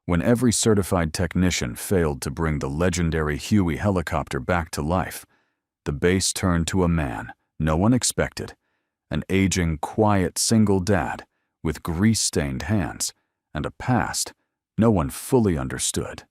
When every certified technician failed to bring the legendary Huey helicopter back to life, the base turned to a man no one expected, an aging, quiet single dad with grease-stained hands and a past no one fully understood.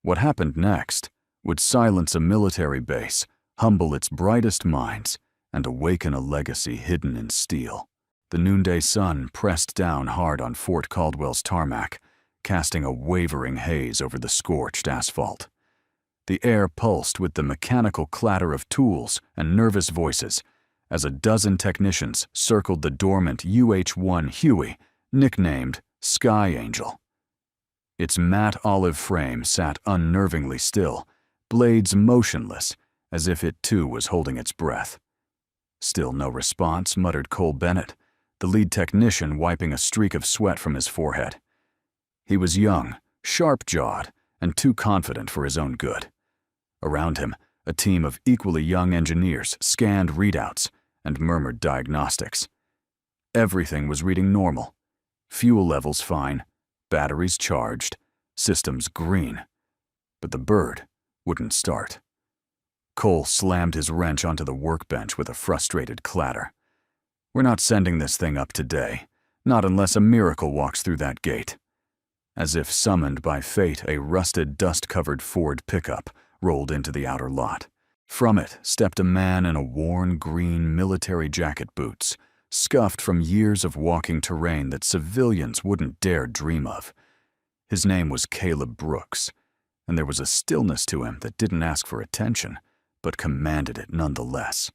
What happened next would silence a military base, humble its brightest minds, and awaken a legacy hidden in steel. The noonday sun pressed down hard on Fort Caldwell's tarmac, casting a wavering haze over the scorched asphalt. The air pulsed with the mechanical clatter of tools and nervous voices as a dozen technicians circled the dormant UH-1 Huey, nicknamed Sky Angel. Its matte olive frame sat unnervingly still, blades motionless, as if it too was holding its breath. "Still no response," muttered Cole Bennett, the lead technician wiping a streak of sweat from his forehead. He was young, sharp-jawed, and too confident for his own good. Around him, a team of equally young engineers scanned readouts and murmured diagnostics. Everything was reading normal. Fuel levels fine, batteries charged, systems green. But the bird wouldn't start. Cole slammed his wrench onto the workbench with a frustrated clatter. "We're not sending this thing up today, not unless a miracle walks through that gate." As if summoned by fate, a rusted, dust-covered Ford pickup rolled into the outer lot. From it stepped a man in a worn green military jacket boots, scuffed from years of walking terrain that civilians wouldn't dare dream of. His name was Caleb Brooks, and there was a stillness to him that didn't ask for attention, but commanded it nonetheless.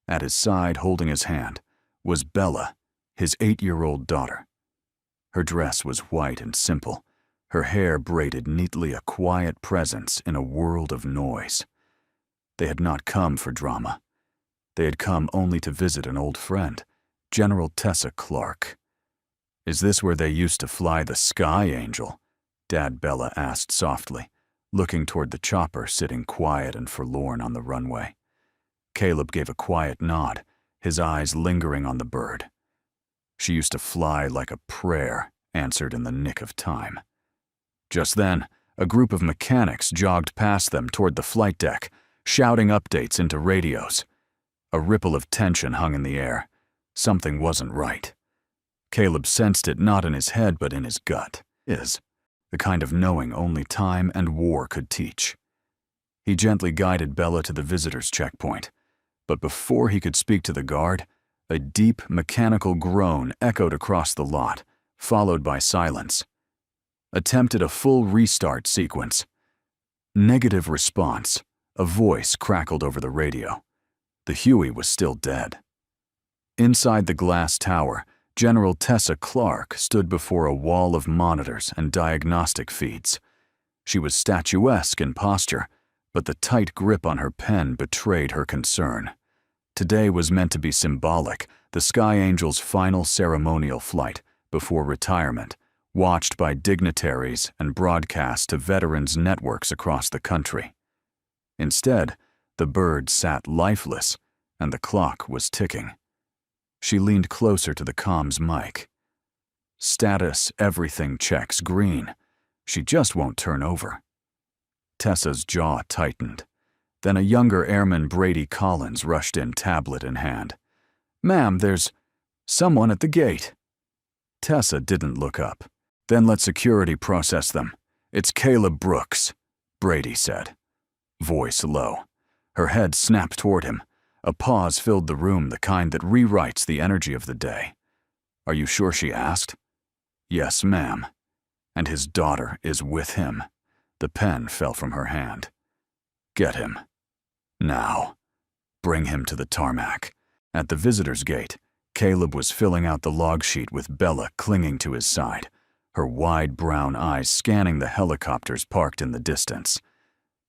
At his side, holding his hand, was Bella, his 8-year-old daughter. Her dress was white and simple, her hair braided neatly, a quiet presence in a world of noise. They had not come for drama. They had come only to visit an old friend, General Tessa Clark. "Is this where they used to fly the Sky Angel?" Dad Bella asked softly, looking toward the chopper sitting quiet and forlorn on the runway. Caleb gave a quiet nod, his eyes lingering on the bird. "She used to fly like a prayer, answered in the nick of time." Just then, a group of mechanics jogged past them toward the flight deck, shouting updates into radios. A ripple of tension hung in the air. Something wasn't right. Caleb sensed it not in his head but in his gut. The kind of knowing only time and war could teach. He gently guided Bella to the visitor's checkpoint, but before he could speak to the guard, a deep, mechanical groan echoed across the lot, followed by silence. Attempted a full restart sequence. Negative response. A voice crackled over the radio. The Huey was still dead. Inside the glass tower, General Tessa Clark stood before a wall of monitors and diagnostic feeds. She was statuesque in posture, but the tight grip on her pen betrayed her concern. Today was meant to be symbolic, the Sky Angel's final ceremonial flight before retirement, watched by dignitaries and broadcast to veterans' networks across the country. Instead, the bird sat lifeless, and the clock was ticking. She leaned closer to the comms mic. "Status, everything checks green. She just won't turn over." Tessa's jaw tightened. Then a younger airman, Brady Collins, rushed in, tablet in hand. "Ma'am, there's someone at the gate." Tessa didn't look up. "Then let security process them. It's Caleb Brooks," Brady said. Voice low. Her head snapped toward him. A pause filled the room, the kind that rewrites the energy of the day. "Are you sure?" she asked. "Yes, ma'am. And his daughter is with him." The pen fell from her hand. "Get him. Now. Bring him to the tarmac." At the visitor's gate, Caleb was filling out the log sheet with Bella clinging to his side, her wide brown eyes scanning the helicopters parked in the distance.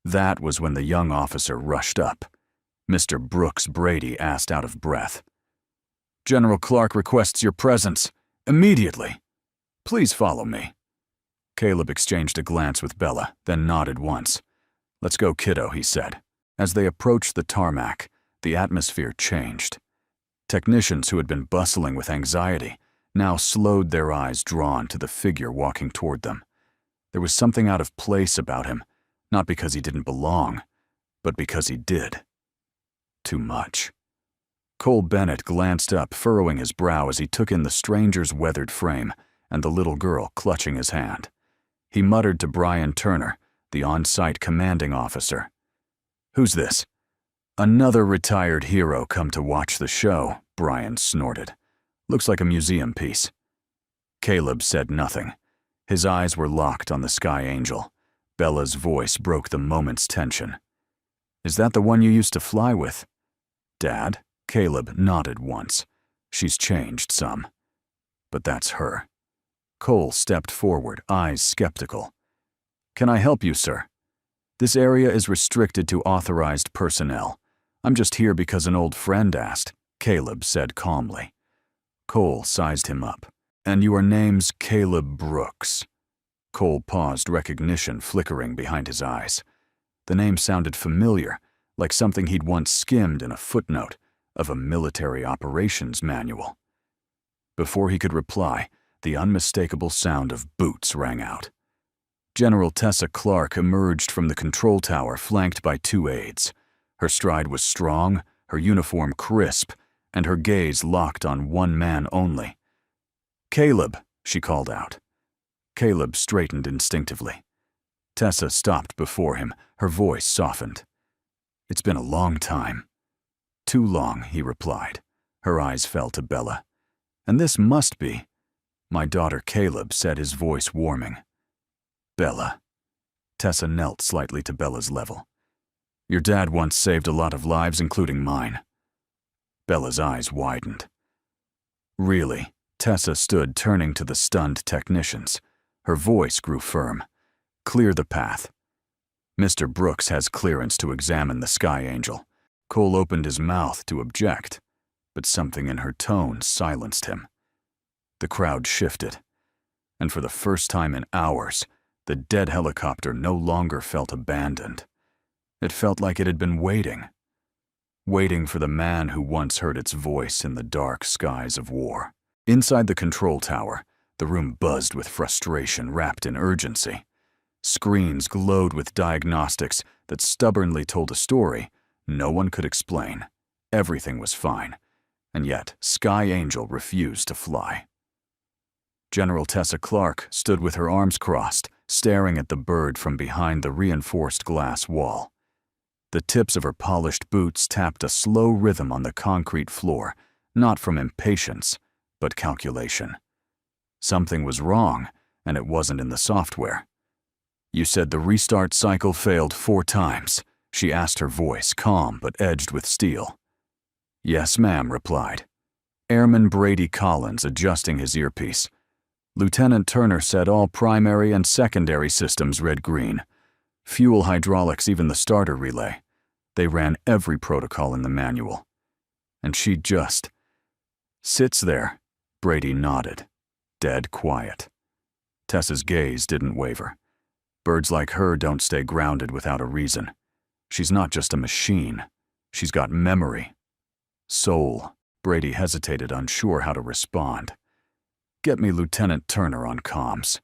That was when the young officer rushed up. Mr. Brooks Brady asked out of breath. "General Clark requests your presence. Immediately. Please follow me." Caleb exchanged a glance with Bella, then nodded once. "Let's go, kiddo," he said. As they approached the tarmac, the atmosphere changed. Technicians who had been bustling with anxiety now slowed their eyes drawn to the figure walking toward them. There was something out of place about him, not because he didn't belong, but because he did. Too much. Cole Bennett glanced up, furrowing his brow as he took in the stranger's weathered frame and the little girl clutching his hand. He muttered to Brian Turner, the on-site commanding officer. "Who's this?" "Another retired hero come to watch the show," Brian snorted. "Looks like a museum piece." Caleb said nothing. His eyes were locked on the Sky Angel. Bella's voice broke the moment's tension. "Is that the one you used to fly with?" "Dad?" Caleb nodded once. "She's changed some. But that's her." Cole stepped forward, eyes skeptical. "Can I help you, sir?" "This area is restricted to authorized personnel. I'm just here because an old friend asked," Caleb said calmly. Cole sized him up. "And your name's Caleb Brooks." Cole paused, recognition flickering behind his eyes. The name sounded familiar, like something he'd once skimmed in a footnote of a military operations manual. Before he could reply, the unmistakable sound of boots rang out. General Tessa Clark emerged from the control tower flanked by 2 aides. Her stride was strong, her uniform crisp, and her gaze locked on one man only. "Caleb," she called out. Caleb straightened instinctively. Tessa stopped before him, her voice softened. "It's been a long time." "Too long," he replied. Her eyes fell to Bella. "And this must be—" "My daughter Caleb," said, his voice warming. "Bella." Tessa knelt slightly to Bella's level. "Your dad once saved a lot of lives, including mine." Bella's eyes widened. "Really?" Tessa stood, turning to the stunned technicians. Her voice grew firm. "Clear the path." "Mr. Brooks has clearance to examine the Sky Angel." Cole opened his mouth to object, but something in her tone silenced him. The crowd shifted, and for the first time in hours, the dead helicopter no longer felt abandoned. It felt like it had been waiting for the man who once heard its voice in the dark skies of war. Inside the control tower, the room buzzed with frustration wrapped in urgency. Screens glowed with diagnostics that stubbornly told a story no one could explain. Everything was fine, and yet Sky Angel refused to fly. General Tessa Clark stood with her arms crossed, staring at the bird from behind the reinforced glass wall. The tips of her polished boots tapped a slow rhythm on the concrete floor, not from impatience, but calculation. Something was wrong, and it wasn't in the software. "You said the restart cycle failed 4 times, she asked, her voice calm but edged with steel. "Yes, ma'am," replied Airman Brady Collins, adjusting his earpiece. "Lieutenant Turner said all primary and secondary systems read green. Fuel, hydraulics, even the starter relay. They ran every protocol in the manual. And she just sits there." Brady nodded, dead quiet. Tessa's gaze didn't waver. Birds like her don't stay grounded without a reason. She's not just a machine. She's got memory. Soul. Brady hesitated, unsure how to respond. "Get me Lieutenant Turner on comms."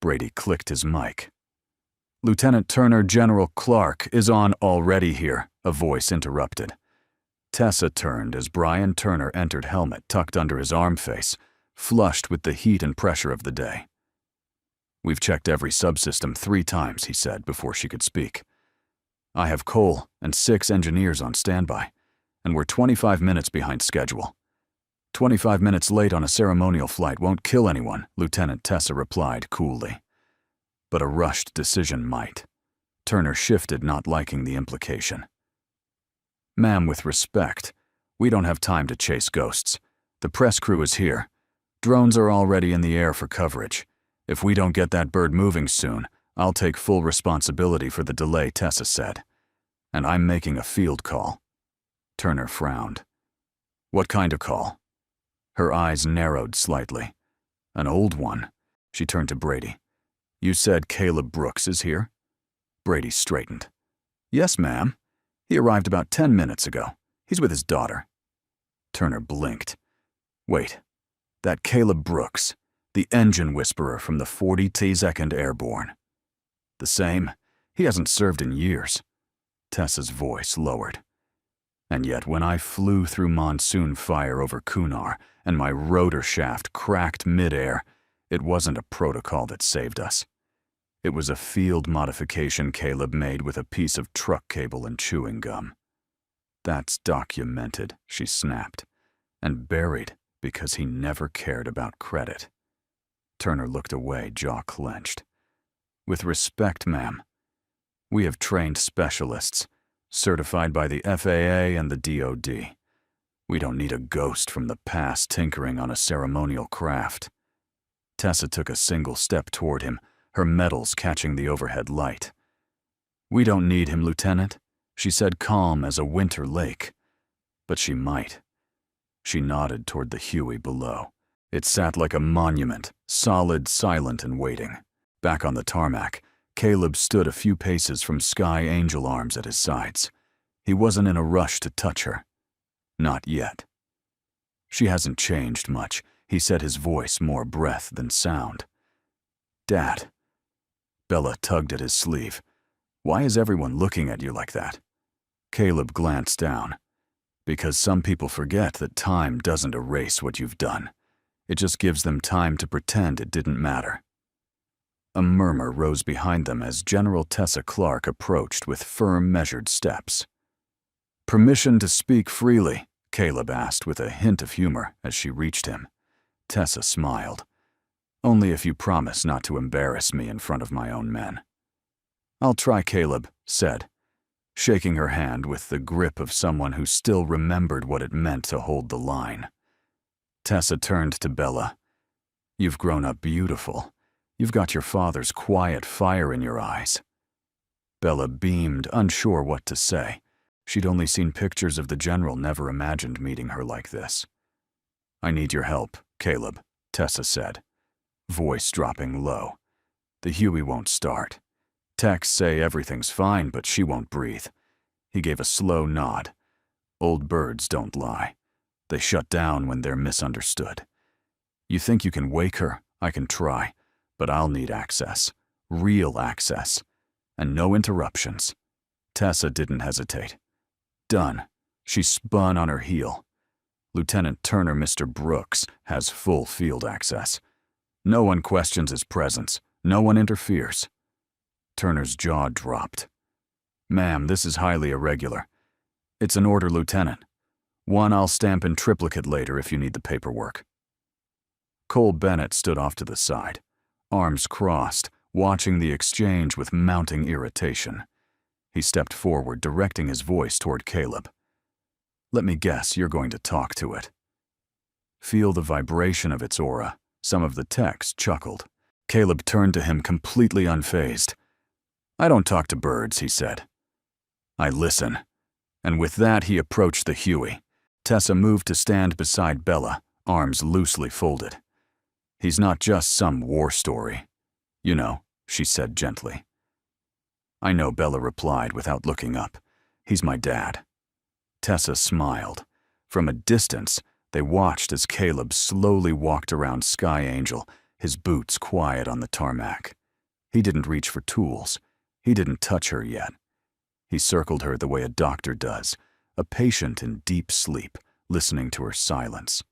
Brady clicked his mic. "Lieutenant Turner, General Clark is on already here," a voice interrupted. Tessa turned as Brian Turner entered, helmet tucked under his arm face, flushed with the heat and pressure of the day. "We've checked every subsystem 3 times, he said before she could speak. "I have Cole and 6 engineers on standby, and we're 25 minutes behind schedule." 25 minutes late on a ceremonial flight won't kill anyone," Lieutenant Tessa replied coolly. "But a rushed decision might." Turner shifted, not liking the implication. "Ma'am, with respect, we don't have time to chase ghosts. The press crew is here. Drones are already in the air for coverage. If we don't get that bird moving soon, I'll take full responsibility for the delay," Tessa said. "And I'm making a field call." Turner frowned. "What kind of call?" Her eyes narrowed slightly. "An old one." She turned to Brady. "You said Caleb Brooks is here?" Brady straightened. "Yes, ma'am. He arrived about 10 minutes ago. He's with his daughter." Turner blinked. "Wait, That Caleb Brooks, the engine whisperer from the 42nd Airborne. The same. He hasn't served in years. Tessa's voice lowered. And yet when I flew through monsoon fire over Kunar and my rotor shaft cracked midair, it wasn't a protocol that saved us. It was a field modification Caleb made with a piece of truck cable and chewing gum. That's documented, she snapped, and buried because he never cared about credit. Turner looked away, jaw clenched. With respect, ma'am, we have trained specialists, certified by the FAA and the DOD. We don't need a ghost from the past tinkering on a ceremonial craft. Tessa took a single step toward him, her metals catching the overhead light. We don't need him, Lieutenant, she said, calm as a winter lake. But she might. She nodded toward the Huey below. It sat like a monument, solid, silent, and waiting. Back on the tarmac, Caleb stood a few paces from Sky Angel arms at his sides. He wasn't in a rush to touch her. Not yet. She hasn't changed much, he said, his voice more breath than sound. Dad. Bella tugged at his sleeve. Why is everyone looking at you like that? Caleb glanced down. Because some people forget that time doesn't erase what you've done. It just gives them time to pretend it didn't matter. A murmur rose behind them as General Tessa Clark approached with firm, measured steps. Permission to speak freely, Caleb asked with a hint of humor as she reached him. Tessa smiled. Only if you promise not to embarrass me in front of my own men. I'll try, Caleb said, shaking her hand with the grip of someone who still remembered what it meant to hold the line. Tessa turned to Bella. You've grown up beautiful. You've got your father's quiet fire in your eyes. Bella beamed, unsure what to say. She'd only seen pictures of the general, never imagined meeting her like this. I need your help, Caleb, Tessa said, voice dropping low. The Huey won't start. Techs say everything's fine, but she won't breathe. He gave a slow nod. Old birds don't lie. They shut down when they're misunderstood. You think you can wake her? I can try, but I'll need access. Real access. And no interruptions. Tessa didn't hesitate. Done. She spun on her heel. Lieutenant Turner, Mr. Brooks, has full field access. No one questions his presence. No one interferes. Turner's jaw dropped. Ma'am, this is highly irregular. It's an order, Lieutenant. One I'll stamp in triplicate later if you need the paperwork. Cole Bennett stood off to the side, arms crossed, watching the exchange with mounting irritation. He stepped forward, directing his voice toward Caleb. Let me guess, you're going to talk to it. Feel the vibration of its aura. Some of the techs chuckled. Caleb turned to him completely unfazed. I don't talk to birds, he said. I listen. And with that, he approached the Huey. Tessa moved to stand beside Bella, arms loosely folded. He's not just some war story. You know, she said gently. I know, Bella replied without looking up. He's my dad. Tessa smiled. From a distance, they watched as Caleb slowly walked around Sky Angel, his boots quiet on the tarmac. He didn't reach for tools. He didn't touch her yet. He circled her the way a doctor does, a patient in deep sleep, listening to her silence.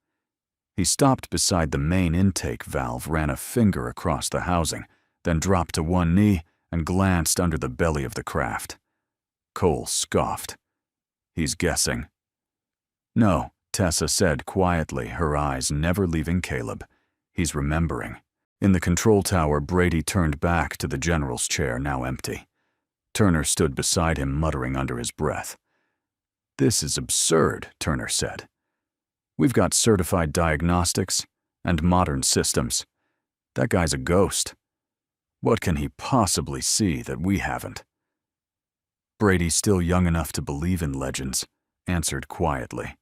He stopped beside the main intake valve, ran a finger across the housing, then dropped to one knee and glanced under the belly of the craft. Cole scoffed. He's guessing. No, Tessa said quietly, her eyes never leaving Caleb. He's remembering. In the control tower, Brady turned back to the general's chair, now empty. Turner stood beside him, muttering under his breath. This is absurd, Turner said. We've got certified diagnostics and modern systems. That guy's a ghost. What can he possibly see that we haven't? Brady's still young enough to believe in legends, answered quietly.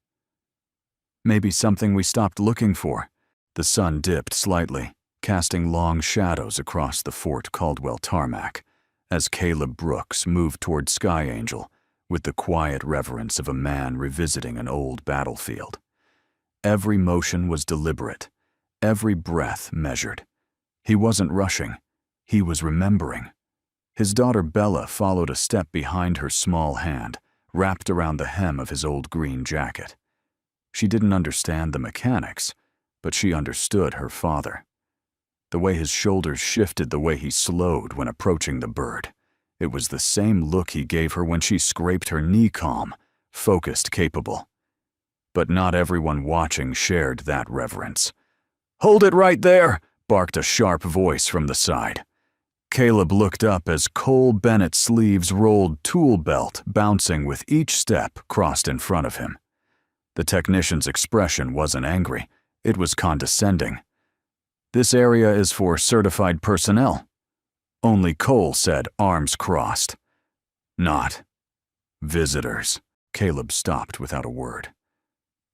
Maybe something we stopped looking for. The sun dipped slightly, casting long shadows across the Fort Caldwell tarmac, as Caleb Brooks moved toward Sky Angel with the quiet reverence of a man revisiting an old battlefield. Every motion was deliberate, every breath measured. He wasn't rushing. He was remembering. His daughter Bella followed a step behind her small hand, wrapped around the hem of his old green jacket. She didn't understand the mechanics, but she understood her father. The way his shoulders shifted, the way he slowed when approaching the bird. It was the same look he gave her when she scraped her knee, calm, focused, capable. But not everyone watching shared that reverence. "Hold it right there!" barked a sharp voice from the side. Caleb looked up as Cole Bennett's sleeves rolled, tool belt bouncing with each step crossed in front of him. The technician's expression wasn't angry, it was condescending. "This area is for certified personnel." Only Cole said, arms crossed. "Not visitors." Caleb stopped without a word.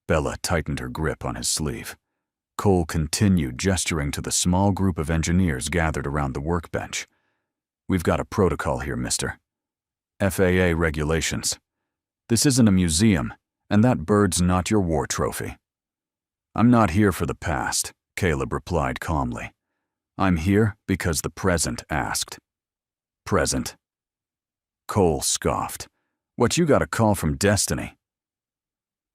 Bella tightened her grip on his sleeve. Cole continued, gesturing to the small group of engineers gathered around the workbench. "We've got a protocol here, mister. FAA regulations. This isn't a museum, and that bird's not your war trophy." "I'm not here for the past," Caleb replied calmly. "I'm here because the present asked." "Present?" Cole scoffed. "What, you got a call from destiny?"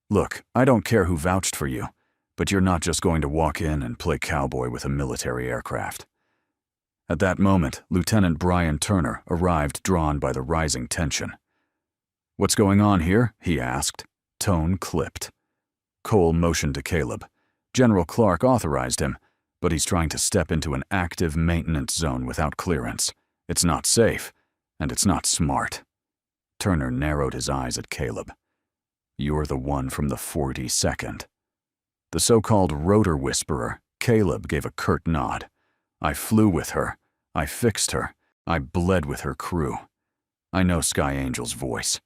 "Look, I don't care who vouched for you, but you're not just going to walk in and play cowboy with a military aircraft." At that moment, Lieutenant Brian Turner arrived, drawn by the rising tension. "What's going on here?" he asked. Tone clipped. Cole motioned to Caleb. "General Clark authorized him, but he's trying to step into an active maintenance zone without clearance. It's not safe, and it's not smart." Turner narrowed his eyes at Caleb. "You're the one from the 42nd. The so-called rotor whisperer, Caleb gave a curt nod. "I flew with her. I fixed her. I bled with her crew. I know Sky Angel's voice."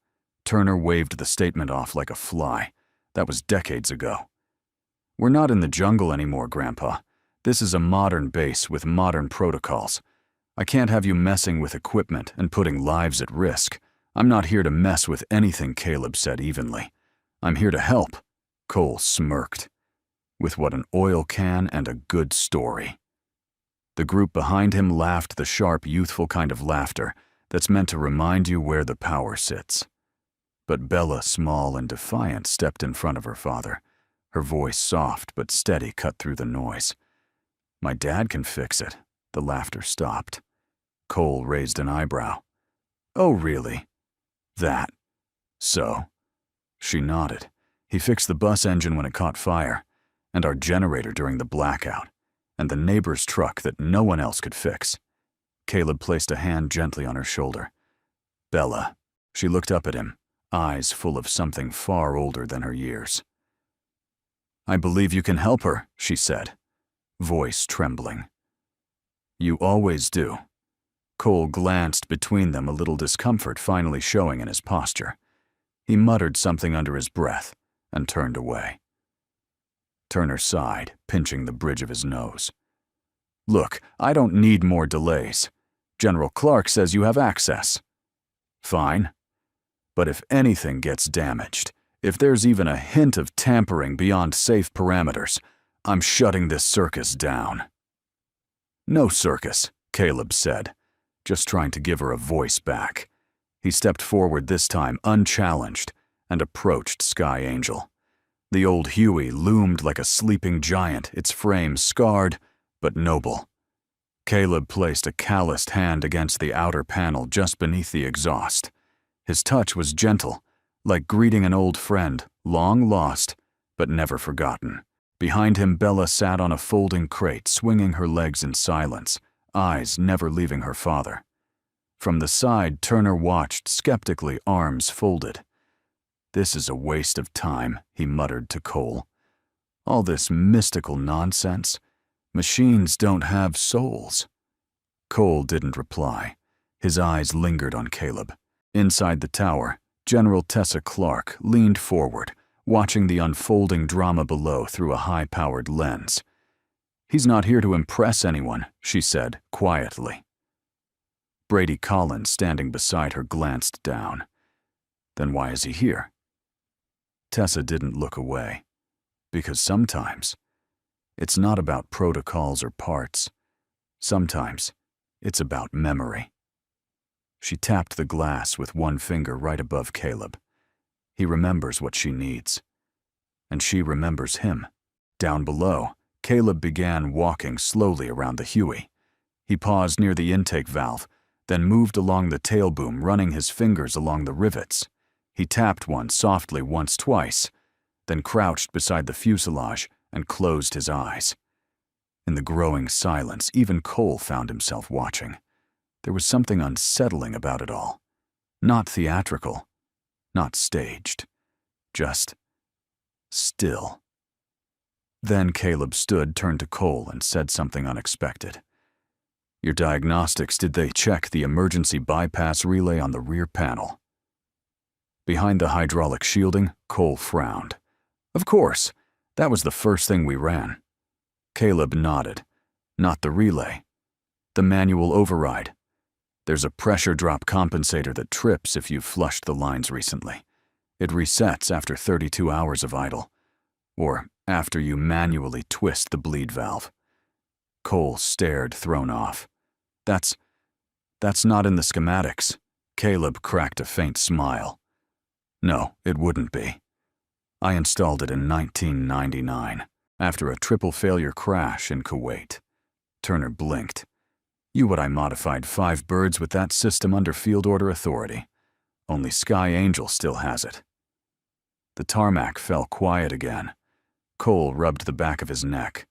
Turner waved the statement off like a fly. "That was decades ago." "We're not in the jungle anymore, Grandpa. This is a modern base with modern protocols. I can't have you messing with equipment and putting lives at risk. I'm not here to mess with anything," Caleb said evenly. "I'm here to help." Cole smirked. "With what, an oil can and a good story." The group behind him laughed, the sharp, youthful kind of laughter that's meant to remind you where the power sits. But Bella, small and defiant, stepped in front of her father. Her voice, soft but steady, cut through the noise. "My dad can fix it." The laughter stopped. Cole raised an eyebrow. "Oh, really? That? So?" She nodded. "He fixed the bus engine when it caught fire, and our generator during the blackout, and the neighbor's truck that no one else could fix." Caleb placed a hand gently on her shoulder. "Bella." She looked up at him, eyes full of something far older than her years. "I believe you can help her," she said, voice trembling. "You always do." Cole glanced between them, a little discomfort finally showing in his posture. He muttered something under his breath and turned away. Turner sighed, pinching the bridge of his nose. "Look, I don't need more delays. General Clark says you have access." "Fine. But if anything gets damaged, if there's even a hint of tampering beyond safe parameters, I'm shutting this circus down." "No circus," Caleb said, just trying to give her a voice back. He stepped forward this time, unchallenged, and approached Sky Angel. The old Huey loomed like a sleeping giant, its frame scarred but noble. Caleb placed a calloused hand against the outer panel just beneath the exhaust. His touch was gentle, like greeting an old friend, long lost but never forgotten. Behind him, Bella sat on a folding crate, swinging her legs in silence, eyes never leaving her father. From the side, Turner watched skeptically, arms folded. "This is a waste of time," he muttered to Cole. "All this mystical nonsense. Machines don't have souls." Cole didn't reply. His eyes lingered on Caleb. Inside the tower, General Tessa Clark leaned forward, watching the unfolding drama below through a high-powered lens. "He's not here to impress anyone," she said quietly. Brady Collins, standing beside her, glanced down. "Then why is he here?" Tessa didn't look away. "Because sometimes It's not about protocols or parts. Sometimes, it's about memory. She tapped the glass with one finger right above Caleb. He remembers what she needs. And she remembers him. Down below, Caleb began walking slowly around the Huey. He paused near the intake valve, then moved along the tail boom, running his fingers along the rivets. He tapped one softly twice, then crouched beside the fuselage and closed his eyes. In the growing silence, even Cole found himself watching. There was something unsettling about it all. Not theatrical, not staged, just still. Then Caleb stood, turned to Cole, and said something unexpected. "Your diagnostics, did they check the emergency bypass relay on the rear panel?" Behind the hydraulic shielding, Cole frowned. "Of course, that was the first thing we ran." Caleb nodded. "Not the relay. The manual override. There's a pressure drop compensator that trips if you've flushed the lines recently. It resets after 32 hours of idle, or after you manually twist the bleed valve." Cole stared, thrown off. That's not in the schematics." Caleb cracked a faint smile. "No, it wouldn't be. I installed it in 1999, after a triple failure crash in Kuwait." Turner blinked. "You what I modified 5 birds with that system under field order authority. Only Sky Angel still has it." The tarmac fell quiet again. Cole rubbed the back of his neck.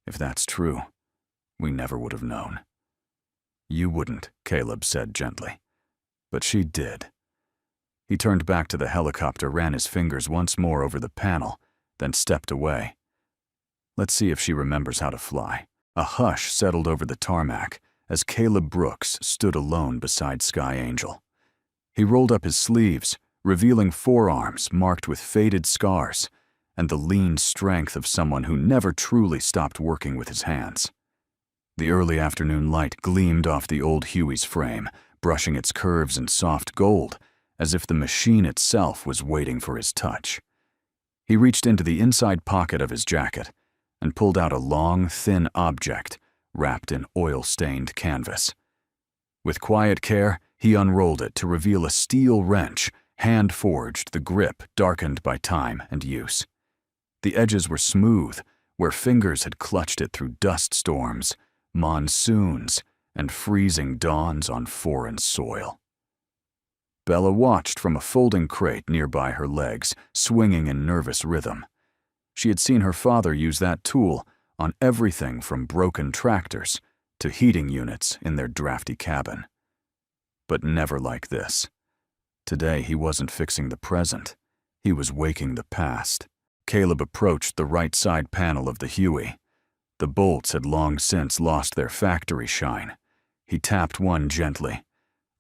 "If that's true, we never would have known." "You wouldn't," Caleb said gently. "But she did." He turned back to the helicopter, ran his fingers once more over the panel, then stepped away. "Let's see if she remembers how to fly." A hush settled over the tarmac as Caleb Brooks stood alone beside Sky Angel. He rolled up his sleeves, revealing forearms marked with faded scars and the lean strength of someone who never truly stopped working with his hands. The early afternoon light gleamed off the old Huey's frame, brushing its curves in soft gold, as if the machine itself was waiting for his touch. He reached into the inside pocket of his jacket and pulled out a long, thin object wrapped in oil-stained canvas. With quiet care, he unrolled it to reveal a steel wrench, hand-forged, the grip darkened by time and use. The edges were smooth, where fingers had clutched it through dust storms, monsoons, and freezing dawns on foreign soil. Bella watched from a folding crate nearby, her legs swinging in nervous rhythm. She had seen her father use that tool on everything from broken tractors to heating units in their drafty cabin. But never like this. Today he wasn't fixing the present, he was waking the past. Caleb approached the right side panel of the Huey. The bolts had long since lost their factory shine. He tapped one gently,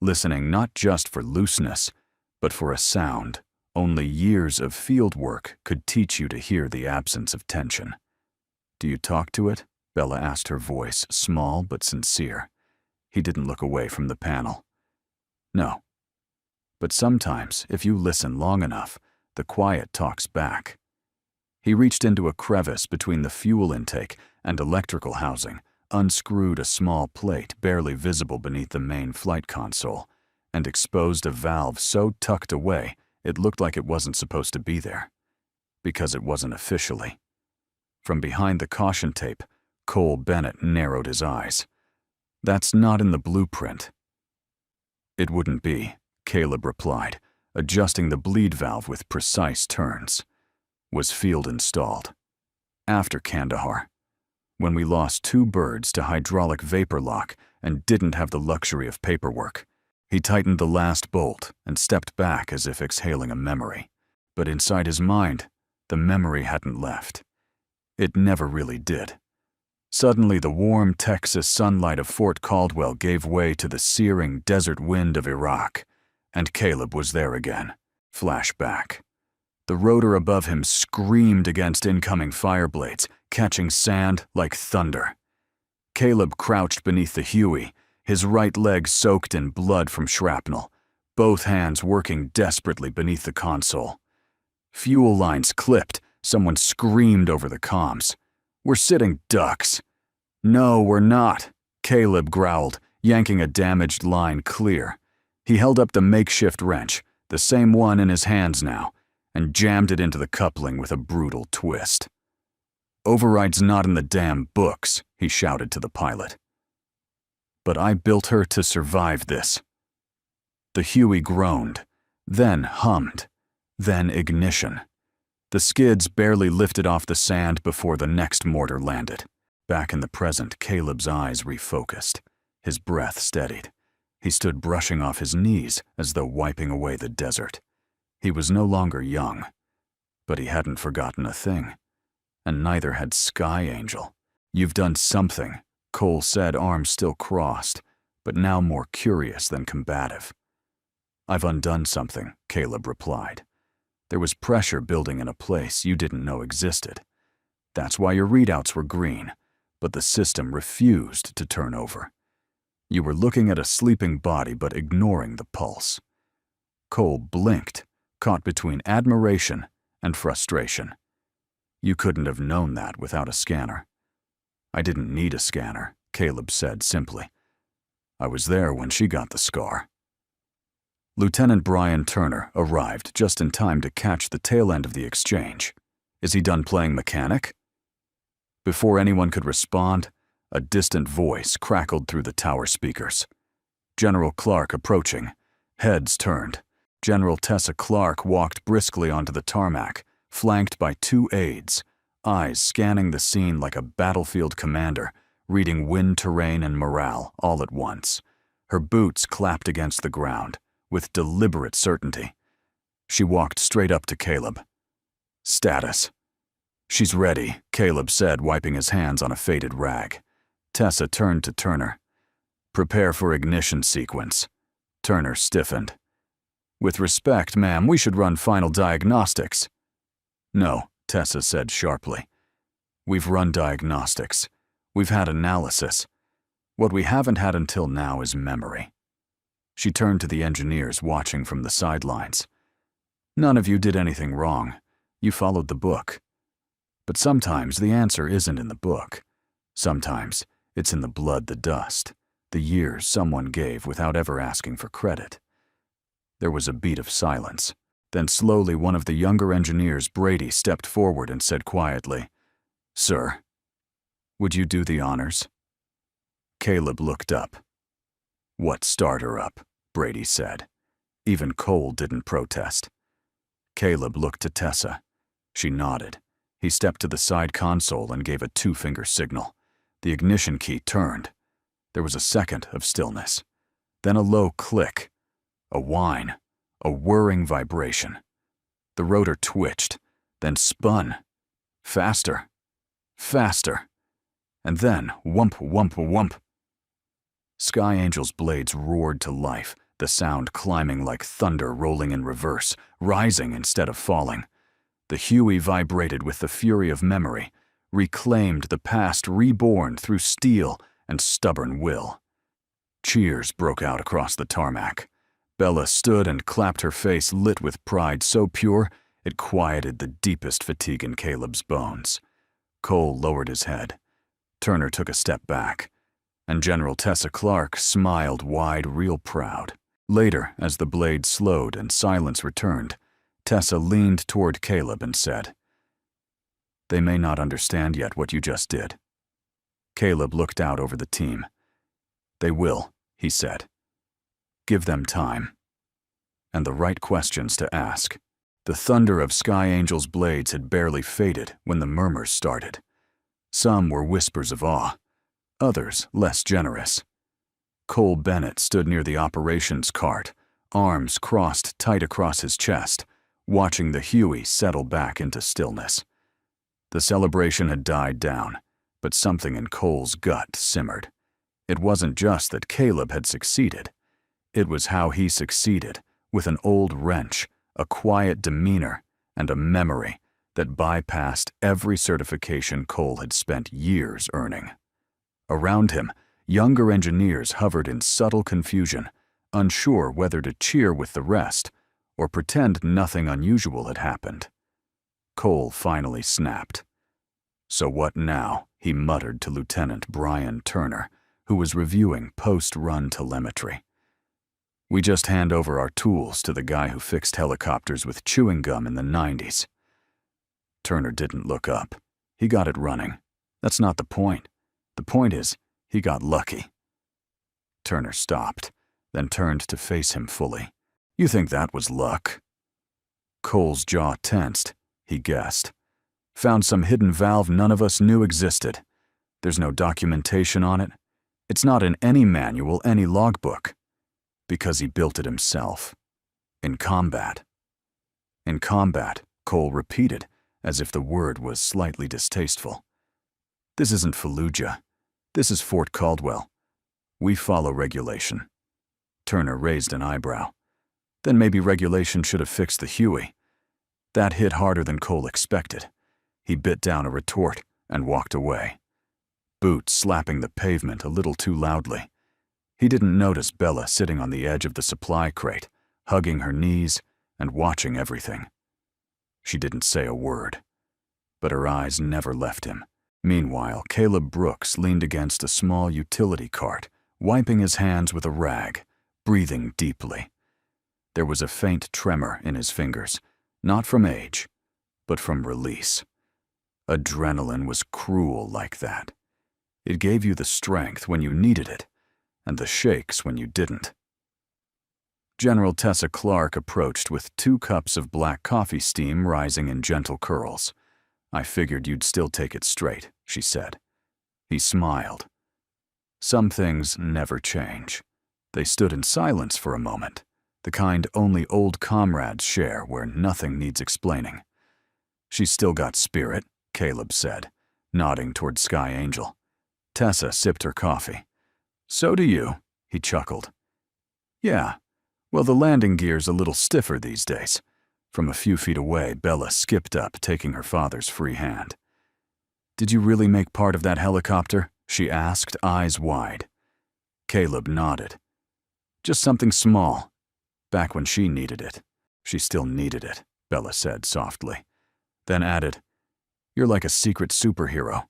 listening not just for looseness, but for a sound only years of field work could teach you to hear the absence of tension. "Do you talk to it?" Bella asked, her voice small but sincere. He didn't look away from the panel. "No. But sometimes, if you listen long enough, the quiet talks back." He reached into a crevice between the fuel intake and electrical housing, unscrewed a small plate barely visible beneath the main flight console, and exposed a valve so tucked away it looked like it wasn't supposed to be there. Because it wasn't officially. From behind the caution tape, Cole Bennett narrowed his eyes. "That's not in the blueprint." "It wouldn't be," Caleb replied, adjusting the bleed valve with precise turns. "Was field installed. After Kandahar, when we lost 2 birds to hydraulic vapor lock and didn't have the luxury of paperwork." He tightened the last bolt and stepped back as if exhaling a memory. But inside his mind, the memory hadn't left. It never really did. Suddenly, the warm Texas sunlight of Fort Caldwell gave way to the searing desert wind of Iraq, and Caleb was there again. Flashback. The rotor above him screamed against incoming fire blades, catching sand like thunder. Caleb crouched beneath the Huey, his right leg soaked in blood from shrapnel, both hands working desperately beneath the console. Fuel lines clipped, someone screamed over the comms. We're sitting ducks." "No, we're not," Caleb growled, yanking a damaged line clear. He held up the makeshift wrench, the same one in his hands now, and jammed it into the coupling with a brutal twist. "Override's not in the damn books," he shouted to the pilot. "But I built her to survive this." The Huey groaned, then hummed, then ignition. The skids barely lifted off the sand before the next mortar landed. Back in the present, Caleb's eyes refocused. His breath steadied. He stood brushing off his knees as though wiping away the desert. He was no longer young, but he hadn't forgotten a thing. And neither had Sky Angel. "You've done something," Cole said, arms still crossed, but now more curious than combative. "I've undone something," Caleb replied. "There was pressure building in a place you didn't know existed. That's why your readouts were green, but the system refused to turn over. You were looking at a sleeping body but ignoring the pulse." Cole blinked, caught between admiration and frustration. "You couldn't have known that without a scanner." "I didn't need a scanner," Caleb said simply. "I was there when she got the scar." Lieutenant Brian Turner arrived just in time to catch the tail end of the exchange. "Is he done playing mechanic?" Before anyone could respond, a distant voice crackled through the tower speakers. General Clark approaching. Heads turned. General Tessa Clark walked briskly onto the tarmac, flanked by 2 aides, eyes scanning the scene like a battlefield commander, reading wind, terrain, and morale all at once. Her boots clapped against the ground, with deliberate certainty. She walked straight up to Caleb. "Status." "She's ready," Caleb said, wiping his hands on a faded rag. Tessa turned to Turner. "Prepare for ignition sequence." Turner stiffened. "With respect, ma'am, we should run final diagnostics." "No," Tessa said sharply. "We've run diagnostics. We've had analysis. What we haven't had until now is memory." She turned to the engineers watching from the sidelines. "None of you did anything wrong. You followed the book. But sometimes the answer isn't in the book. Sometimes it's in the blood, the dust, the years someone gave without ever asking for credit." There was a beat of silence. Then slowly one of the younger engineers, Brady, stepped forward and said quietly, "Sir, would you do the honors?" Caleb looked up. "What start her up?" Brady said. Even Cole didn't protest. Caleb looked to Tessa. She nodded. He stepped to the side console and gave a 2-finger signal. The ignition key turned. There was a second of stillness. Then a low click. A whine. A whirring vibration. The rotor twitched, then spun. Faster. Faster. And then whump, whump, whump. Sky Angel's blades roared to life, the sound climbing like thunder rolling in reverse, rising instead of falling. The Huey vibrated with the fury of memory, reclaimed the past reborn through steel and stubborn will. Cheers broke out across the tarmac. Bella stood and clapped, her face lit with pride so pure it quieted the deepest fatigue in Caleb's bones. Cole lowered his head. Turner took a step back, and General Tessa Clark smiled wide, real proud. Later, as the blade slowed and silence returned, Tessa leaned toward Caleb and said, "They may not understand yet what you just did." Caleb looked out over the team. "They will," he said. "Give them time. And the right questions to ask." The thunder of Sky Angel's blades had barely faded when the murmurs started. Some were whispers of awe, others less generous. Cole Bennett stood near the operations cart, arms crossed tight across his chest, watching the Huey settle back into stillness. The celebration had died down, but something in Cole's gut simmered. It wasn't just that Caleb had succeeded. It was how he succeeded, with an old wrench, a quiet demeanor, and a memory that bypassed every certification Cole had spent years earning. Around him, younger engineers hovered in subtle confusion, unsure whether to cheer with the rest or pretend nothing unusual had happened. Cole finally snapped. "So what now?" he muttered to Lieutenant Brian Turner, who was reviewing post-run telemetry. "We just hand over our tools to the guy who fixed helicopters with chewing gum in the 90s. Turner didn't look up. He got it running. That's not the point. The point is, he got lucky. Turner stopped, then turned to face him fully. "You think that was luck?" Cole's jaw tensed. He guessed. "Found some hidden valve none of us knew existed. There's no documentation on it. It's not in any manual, any logbook. Because he built it himself. In combat." "In combat," Cole repeated, as if the word was slightly distasteful. "This isn't Fallujah. This is Fort Caldwell. We follow regulation." Turner raised an eyebrow. Then maybe regulation should have fixed the Huey. That hit harder than Cole expected. He bit down a retort and walked away, boots slapping the pavement a little too loudly. He didn't notice Bella sitting on the edge of the supply crate, hugging her knees and watching everything. She didn't say a word, but her eyes never left him. Meanwhile, Caleb Brooks leaned against a small utility cart, wiping his hands with a rag, breathing deeply. There was a faint tremor in his fingers, not from age, but from release. Adrenaline was cruel like that. It gave you the strength when you needed it, and the shakes when you didn't. General Tessa Clark approached with 2 cups of black coffee steam rising in gentle curls. "I figured you'd still take it straight," she said. He smiled. Some things never change. They stood in silence for a moment, the kind only old comrades share where nothing needs explaining. "She's still got spirit," Caleb said, nodding toward Sky Angel. Tessa sipped her coffee. "So do you," he chuckled. "Yeah, well, the landing gear's a little stiffer these days." From a few feet away, Bella skipped up, taking her father's free hand. "Did you really make part of that helicopter?" she asked, eyes wide. Caleb nodded. "Just something small. Back when she needed it." "She still needed it," Bella said softly. Then added, "You're like a secret superhero."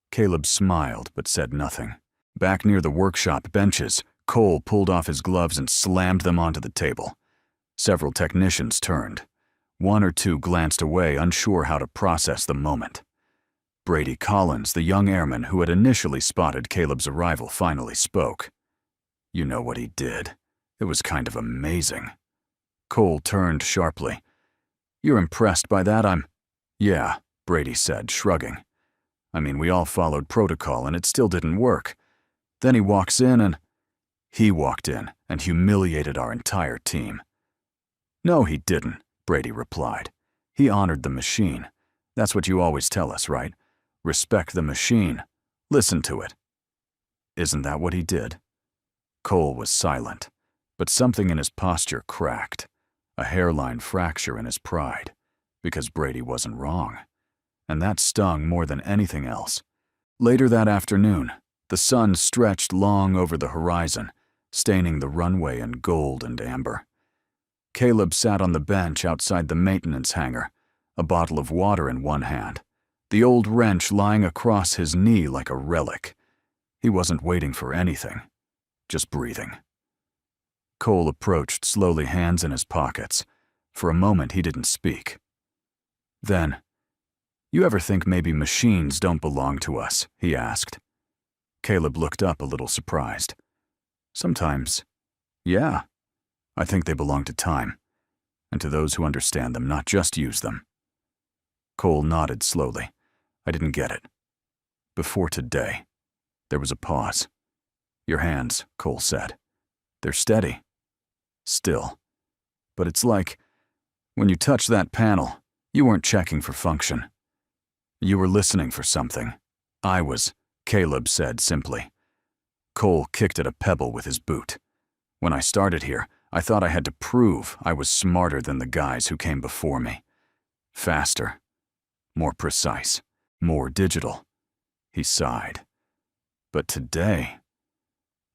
Caleb smiled but said nothing. Back near the workshop benches, Cole pulled off his gloves and slammed them onto the table. Several technicians turned. 1 or 2 glanced away, unsure how to process the moment. Brady Collins, the young airman who had initially spotted Caleb's arrival, finally spoke. "You know what he did. It was kind of amazing." Cole turned sharply. "You're impressed by that? Yeah," Brady said, shrugging. "I mean, we all followed protocol and it still didn't work. Then he walks in and..." "He walked in and humiliated our entire team." "No, he didn't," Brady replied. "He honored the machine. That's what you always tell us, right? Respect the machine. Listen to it." "Isn't that what he did?" Cole was silent, but something in his posture cracked, a hairline fracture in his pride, because Brady wasn't wrong. And that stung more than anything else. Later that afternoon, the sun stretched long over the horizon, staining the runway in gold and amber. Caleb sat on the bench outside the maintenance hangar, a bottle of water in one hand, the old wrench lying across his knee like a relic. He wasn't waiting for anything, just breathing. Cole approached slowly, hands in his pockets. For a moment, he didn't speak. Then, "You ever think maybe machines don't belong to us?" he asked. Caleb looked up a little surprised. "Sometimes, yeah. I think they belong to time, and to those who understand them, not just use them." Cole nodded slowly. "I didn't get it. Before today." There was a pause. "Your hands," Cole said. "They're steady. Still. But it's like, when you touch that panel, you weren't checking for function. You were listening for something. I was," Caleb said simply. Cole kicked at a pebble with his boot. "When I started here, I thought I had to prove I was smarter than the guys who came before me. Faster. More precise. More digital." He sighed. "But today,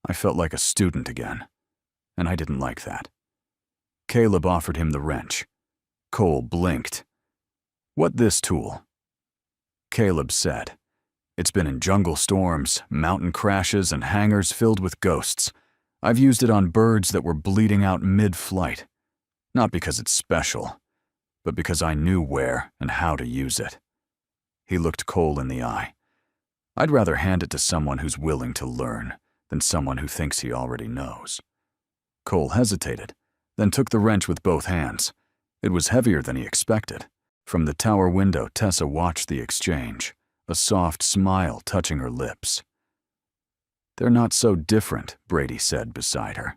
I felt like a student again, and I didn't like that." Caleb offered him the wrench. Cole blinked. "What this tool?" Caleb said. "It's been in jungle storms, mountain crashes, and hangars filled with ghosts. I've used it on birds that were bleeding out mid-flight. Not because it's special, but because I knew where and how to use it." He looked Cole in the eye. "I'd rather hand it to someone who's willing to learn than someone who thinks he already knows." Cole hesitated, then took the wrench with both hands. It was heavier than he expected. From the tower window, Tessa watched the exchange, a soft smile touching her lips. "They're not so different," Brady said beside her.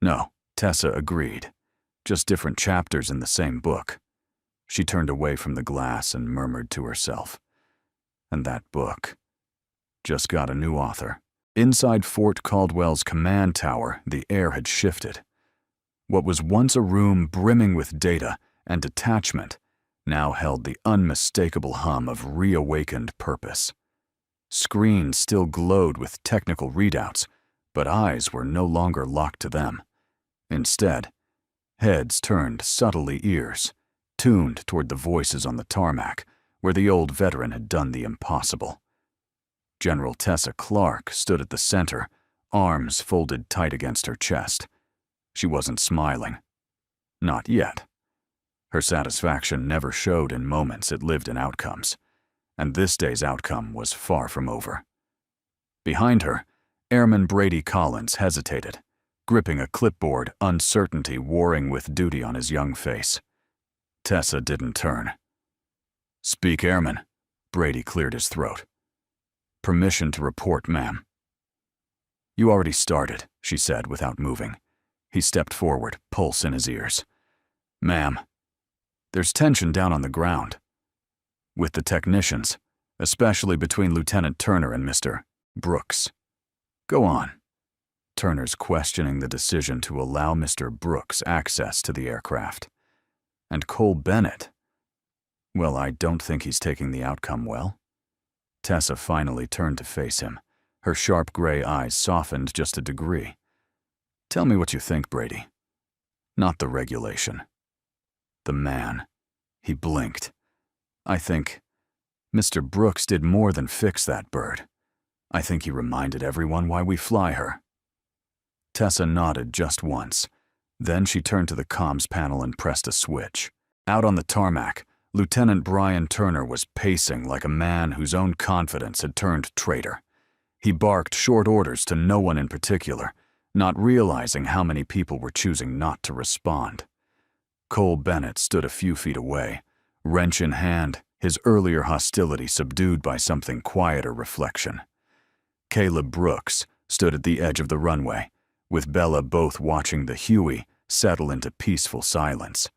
"No," Tessa agreed. "Just different chapters in the same book." She turned away from the glass and murmured to herself. "And that book just got a new author." Inside Fort Caldwell's command tower, the air had shifted. What was once a room brimming with data and detachment now held the unmistakable hum of reawakened purpose. Screens still glowed with technical readouts, but eyes were no longer locked to them. Instead, heads turned subtly ears, tuned toward the voices on the tarmac, where the old veteran had done the impossible. General Tessa Clark stood at the center, arms folded tight against her chest. She wasn't smiling. Not yet. Her satisfaction never showed in moments, it lived in outcomes. And this day's outcome was far from over. Behind her, Airman Brady Collins hesitated, gripping a clipboard, uncertainty warring with duty on his young face. Tessa didn't turn. "Speak, Airman." Brady cleared his throat. "Permission to report, ma'am." "You already started," she said without moving. He stepped forward, pulse in his ears. "Ma'am, there's tension down on the ground. With the technicians, especially between Lieutenant Turner and Mr. Brooks." "Go on." Turner's questioning the decision to allow Mr. Brooks access to the aircraft. And Cole Bennett. Well, I don't think he's taking the outcome well. Tessa finally turned to face him, her sharp gray eyes softened just a degree. "Tell me what you think, Brady." "Not the regulation. The man." He blinked. "I think Mr. Brooks did more than fix that bird. I think he reminded everyone why we fly her." Tessa nodded just once. Then she turned to the comms panel and pressed a switch. Out on the tarmac, Lieutenant Brian Turner was pacing like a man whose own confidence had turned traitor. He barked short orders to no one in particular, not realizing how many people were choosing not to respond. Cole Bennett stood a few feet away, wrench in hand, his earlier hostility subdued by something quieter reflection. Caleb Brooks stood at the edge of the runway, with Bella both watching the Huey settle into peaceful silence.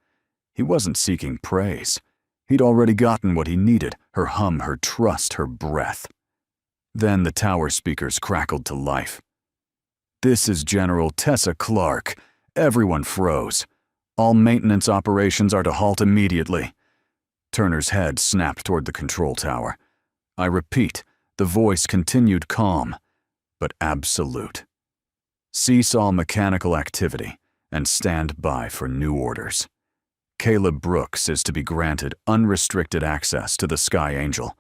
He wasn't seeking praise. He'd already gotten what he needed, her hum, her trust, her breath. Then the tower speakers crackled to life. "This is General Tessa Clark." Everyone froze. "All maintenance operations are to halt immediately." Turner's head snapped toward the control tower. I repeat, the voice continued calm, but absolute. "Cease all mechanical activity and stand by for new orders. Caleb Brooks is to be granted unrestricted access to the Sky Angel,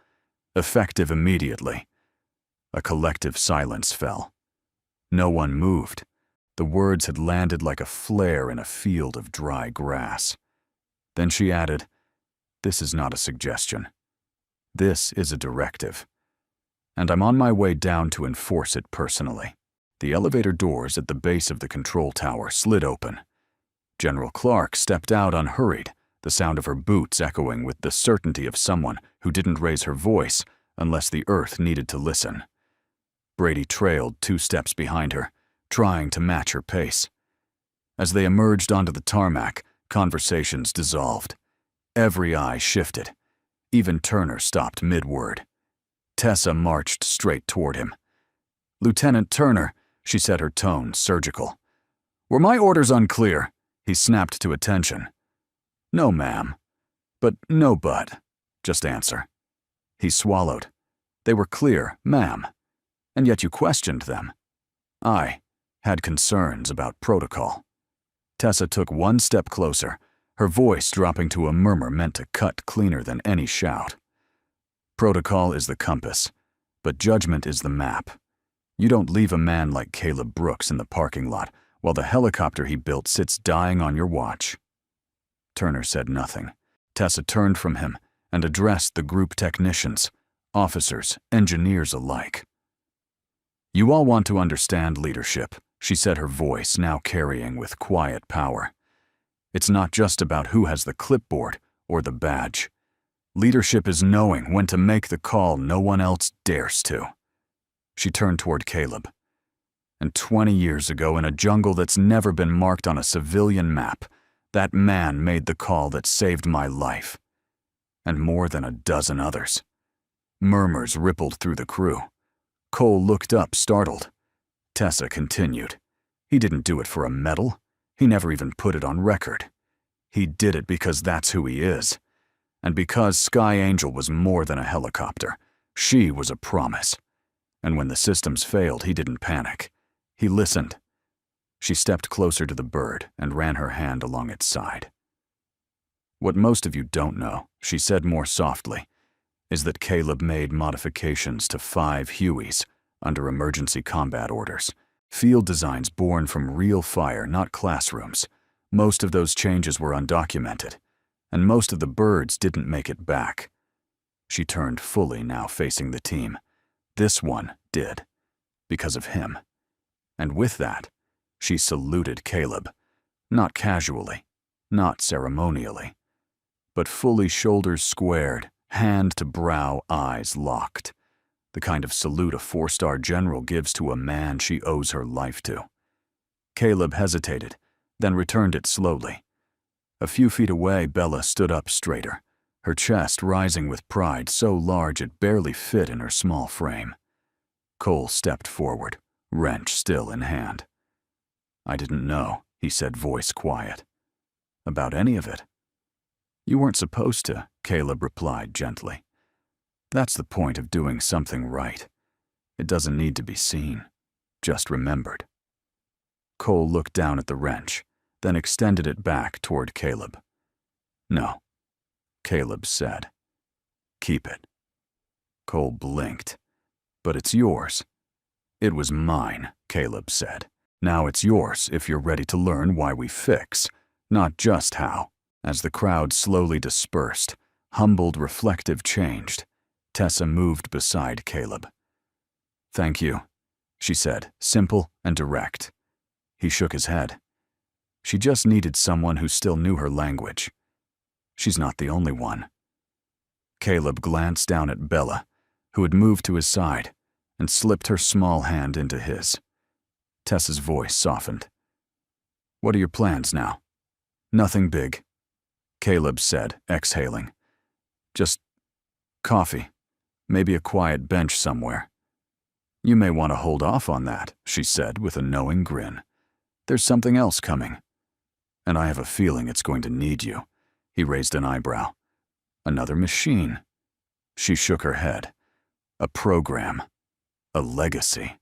effective immediately." A collective silence fell. No one moved. The words had landed like a flare in a field of dry grass. Then she added, "This is not a suggestion. This is a directive. And I'm on my way down to enforce it personally." The elevator doors at the base of the control tower slid open. General Clark stepped out unhurried, the sound of her boots echoing with the certainty of someone who didn't raise her voice unless the earth needed to listen. Brady trailed 2 steps behind her, trying to match her pace. As they emerged onto the tarmac, conversations dissolved. Every eye shifted. Even Turner stopped mid-word. Tessa marched straight toward him. "Lieutenant Turner," she said, her tone surgical. "Were my orders unclear?" He snapped to attention. "No, ma'am. But no but. Just answer." He swallowed. "They were clear, ma'am. And yet you questioned them." "I had concerns about protocol." Tessa took 1 step closer, her voice dropping to a murmur meant to cut cleaner than any shout. Protocol is the compass, but judgment is the map. You don't leave a man like Caleb Brooks in the parking lot while the helicopter he built sits dying on your watch. Turner said nothing. Tessa turned from him and addressed the group technicians, officers, engineers alike. You all want to understand leadership, she said, her voice now carrying with quiet power. It's not just about who has the clipboard or the badge. Leadership is knowing when to make the call no one else dares to. She turned toward Caleb. And 20 years ago, in a jungle that's never been marked on a civilian map, that man made the call that saved my life. And more than a dozen others. Murmurs rippled through the crew. Cole looked up, startled. Tessa continued. He didn't do it for a medal. He never even put it on record. He did it because that's who he is. And because Sky Angel was more than a helicopter, she was a promise. And when the systems failed, he didn't panic. He listened. She stepped closer to the bird and ran her hand along its side. What most of you don't know, she said more softly, is that Caleb made modifications to 5 Hueys under emergency combat orders. Field designs born from real fire, not classrooms. Most of those changes were undocumented, and most of the birds didn't make it back. She turned fully, now facing the team. This one did, because of him. And with that, she saluted Caleb, not casually, not ceremonially, but fully, shoulders squared, hand to brow, eyes locked. The kind of salute a 4-star general gives to a man she owes her life to. Caleb hesitated, then returned it slowly. A few feet away, Bella stood up straighter, her chest rising with pride so large it barely fit in her small frame. Cole stepped forward, wrench still in hand. I didn't know, he said, voice quiet. About any of it. You weren't supposed to, Caleb replied gently. That's the point of doing something right. It doesn't need to be seen, just remembered. Cole looked down at the wrench, then extended it back toward Caleb. No, Caleb said. Keep it. Cole blinked. But it's yours. It was mine, Caleb said. Now it's yours if you're ready to learn why we fix, not just how. As the crowd slowly dispersed, humbled, reflective, changed, Tessa moved beside Caleb. Thank you, she said, simple and direct. He shook his head. She just needed someone who still knew her language. She's not the only one. Caleb glanced down at Bella, who had moved to his side, and slipped her small hand into his. Tessa's voice softened. What are your plans now? Nothing big, Caleb said, exhaling. Just coffee, maybe a quiet bench somewhere. You may want to hold off on that, she said with a knowing grin. There's something else coming. And I have a feeling it's going to need you. He raised an eyebrow. Another machine. She shook her head. A program. A legacy.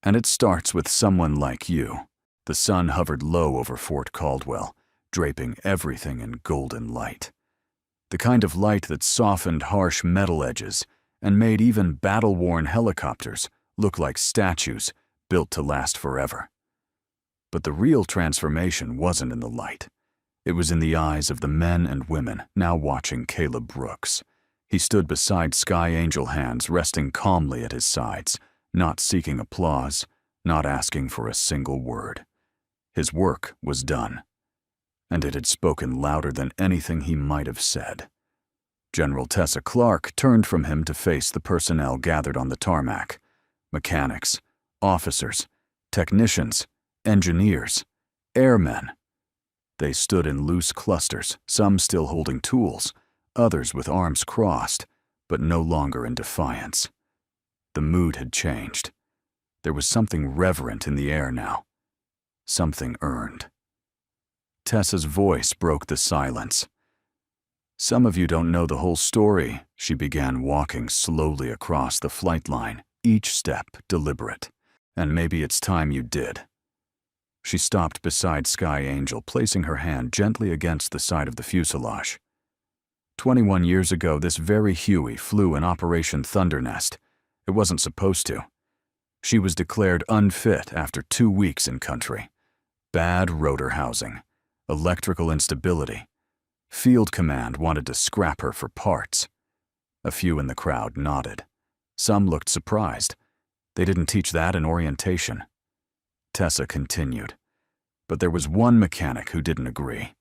And it starts with someone like you. The sun hovered low over Fort Caldwell, draping everything in golden light. The kind of light that softened harsh metal edges and made even battle-worn helicopters look like statues built to last forever. But the real transformation wasn't in the light. It was in the eyes of the men and women now watching Caleb Brooks. He stood beside Sky Angel, hands resting calmly at his sides, not seeking applause, not asking for a single word. His work was done, and it had spoken louder than anything he might have said. General Tessa Clark turned from him to face the personnel gathered on the tarmac. Mechanics, officers, technicians, engineers, airmen. They stood in loose clusters, some still holding tools, others with arms crossed, but no longer in defiance. The mood had changed. There was something reverent in the air now. Something earned. Tessa's voice broke the silence. Some of you don't know the whole story, she began, walking slowly across the flight line, each step deliberate. And maybe it's time you did. She stopped beside Sky Angel, placing her hand gently against the side of the fuselage. 21 years ago, this very Huey flew in Operation Thundernest. It wasn't supposed to. She was declared unfit after 2 weeks in country. Bad rotor housing, electrical instability. Field Command wanted to scrap her for parts. A few in the crowd nodded. Some looked surprised. They didn't teach that in orientation. Tessa continued. But there was one mechanic who didn't agree.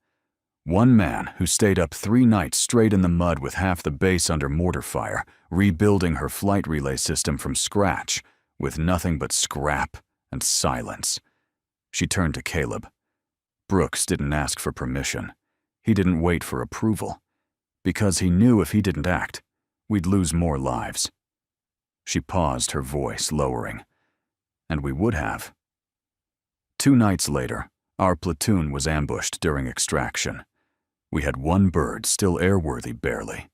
One man who stayed up 3 nights straight in the mud with half the base under mortar fire, rebuilding her flight relay system from scratch, with nothing but scrap and silence. She turned to Caleb. Brooks didn't ask for permission. He didn't wait for approval. Because he knew if he didn't act, we'd lose more lives. She paused, her voice lowering. And we would have. 2 nights later, our platoon was ambushed during extraction. We had 1 bird still airworthy barely.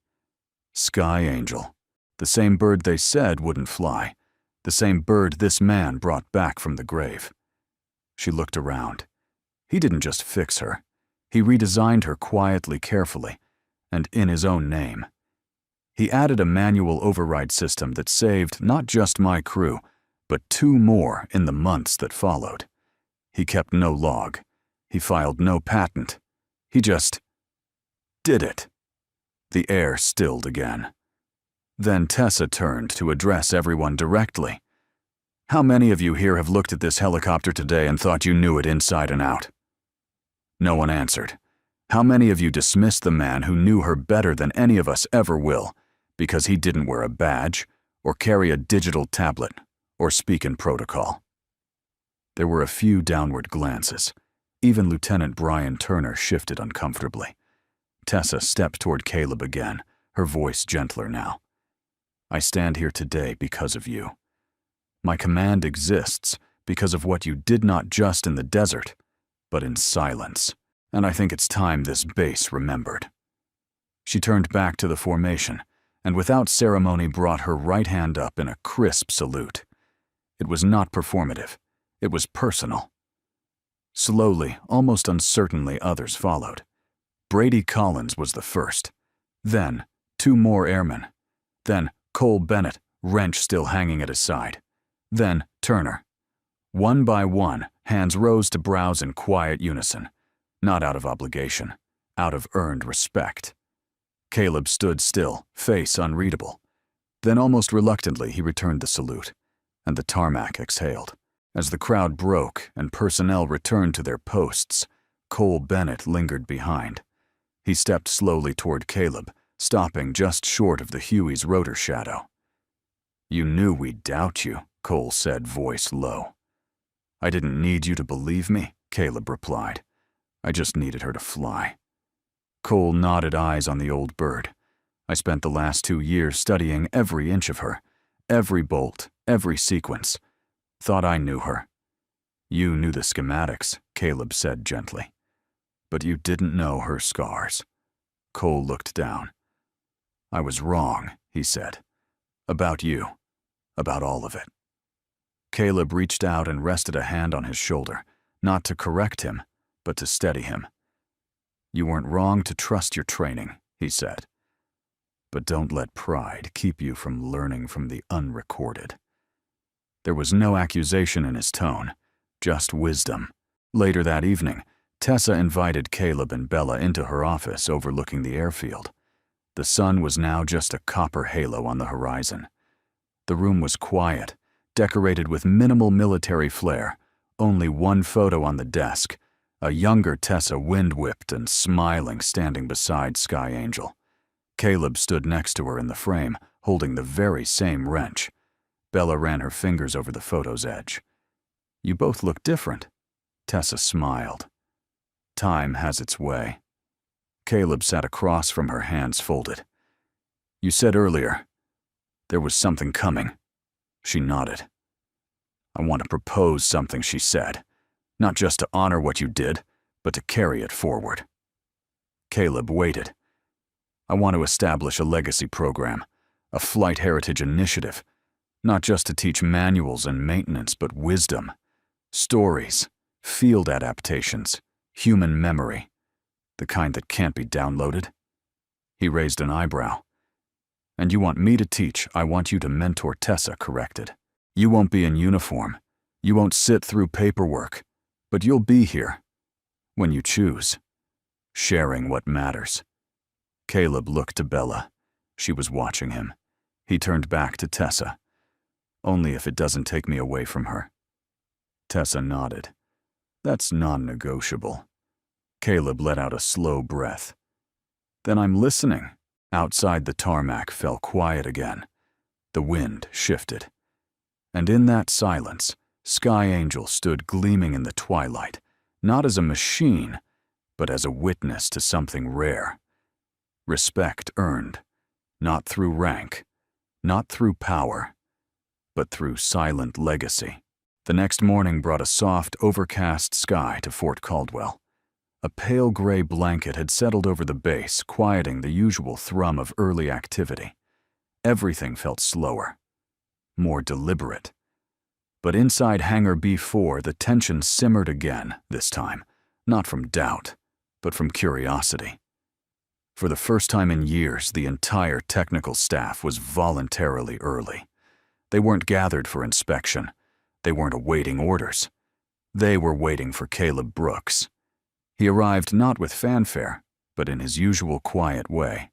Sky Angel, the same bird they said wouldn't fly, the same bird this man brought back from the grave. She looked around. He didn't just fix her. He redesigned her quietly, carefully, and in his own name. He added a manual override system that saved not just my crew, but 2 more in the months that followed. He kept no log. He filed no patent. He just did it. The air stilled again. Then Tessa turned to address everyone directly. How many of you here have looked at this helicopter today and thought you knew it inside and out? No one answered. How many of you dismissed the man who knew her better than any of us ever will because he didn't wear a badge or carry a digital tablet or speak in protocol? There were a few downward glances. Even Lieutenant Brian Turner shifted uncomfortably. Tessa stepped toward Caleb again, her voice gentler now. I stand here today because of you. My command exists because of what you did not just in the desert, but in silence, and I think it's time this base remembered. She turned back to the formation, and without ceremony brought her right hand up in a crisp salute. It was not performative. It was personal. Slowly, almost uncertainly, others followed. Brady Collins was the first. Then, 2 more airmen. Then, Cole Bennett, wrench still hanging at his side. Then, Turner. One by one, hands rose to brows in quiet unison. Not out of obligation, out of earned respect. Caleb stood still, face unreadable. Then almost reluctantly he returned the salute, and the tarmac exhaled. As the crowd broke and personnel returned to their posts, Cole Bennett lingered behind. He stepped slowly toward Caleb, stopping just short of the Huey's rotor shadow. You knew we'd doubt you, Cole said, voice low. I didn't need you to believe me, Caleb replied. I just needed her to fly. Cole nodded, eyes on the old bird. I spent the last 2 years studying every inch of her, every bolt, every sequence. Thought I knew her. You knew the schematics, Caleb said gently. But you didn't know her scars. Cole looked down. I was wrong, he said. About you. About all of it. Caleb reached out and rested a hand on his shoulder, not to correct him, but to steady him. You weren't wrong to trust your training, he said. But don't let pride keep you from learning from the unrecorded. There was no accusation in his tone, just wisdom. Later that evening, Tessa invited Caleb and Bella into her office overlooking the airfield. The sun was now just a copper halo on the horizon. The room was quiet, decorated with minimal military flair, only 1 photo on the desk, a younger Tessa wind-whipped and smiling standing beside Sky Angel. Caleb stood next to her in the frame, holding the very same wrench. Bella ran her fingers over the photo's edge. You both look different. Tessa smiled. Time has its way. Caleb sat across from her, hands folded. You said earlier, there was something coming. She nodded. I want to propose something, she said. Not just to honor what you did, but to carry it forward. Caleb waited. I want to establish a legacy program, a flight heritage initiative, not just to teach manuals and maintenance, but wisdom, stories, field adaptations, human memory, the kind that can't be downloaded. He raised an eyebrow. And you want me to teach, I want you to mentor, Tessa corrected. You won't be in uniform. You won't sit through paperwork. But you'll be here. When you choose. Sharing what matters. Caleb looked to Bella. She was watching him. He turned back to Tessa. Only if it doesn't take me away from her. Tessa nodded. That's non-negotiable. Caleb let out a slow breath. Then I'm listening. Outside, the tarmac fell quiet again. The wind shifted. And in that silence, Sky Angel stood gleaming in the twilight, not as a machine, but as a witness to something rare. Respect earned, not through rank, not through power, but through silent legacy. The next morning brought a soft, overcast sky to Fort Caldwell. A pale gray blanket had settled over the base, quieting the usual thrum of early activity. Everything felt slower, more deliberate. But inside Hangar B4, the tension simmered again, this time, not from doubt, but from curiosity. For the first time in years, the entire technical staff was voluntarily early. They weren't gathered for inspection. They weren't awaiting orders. They were waiting for Caleb Brooks. He arrived not with fanfare, but in his usual quiet way.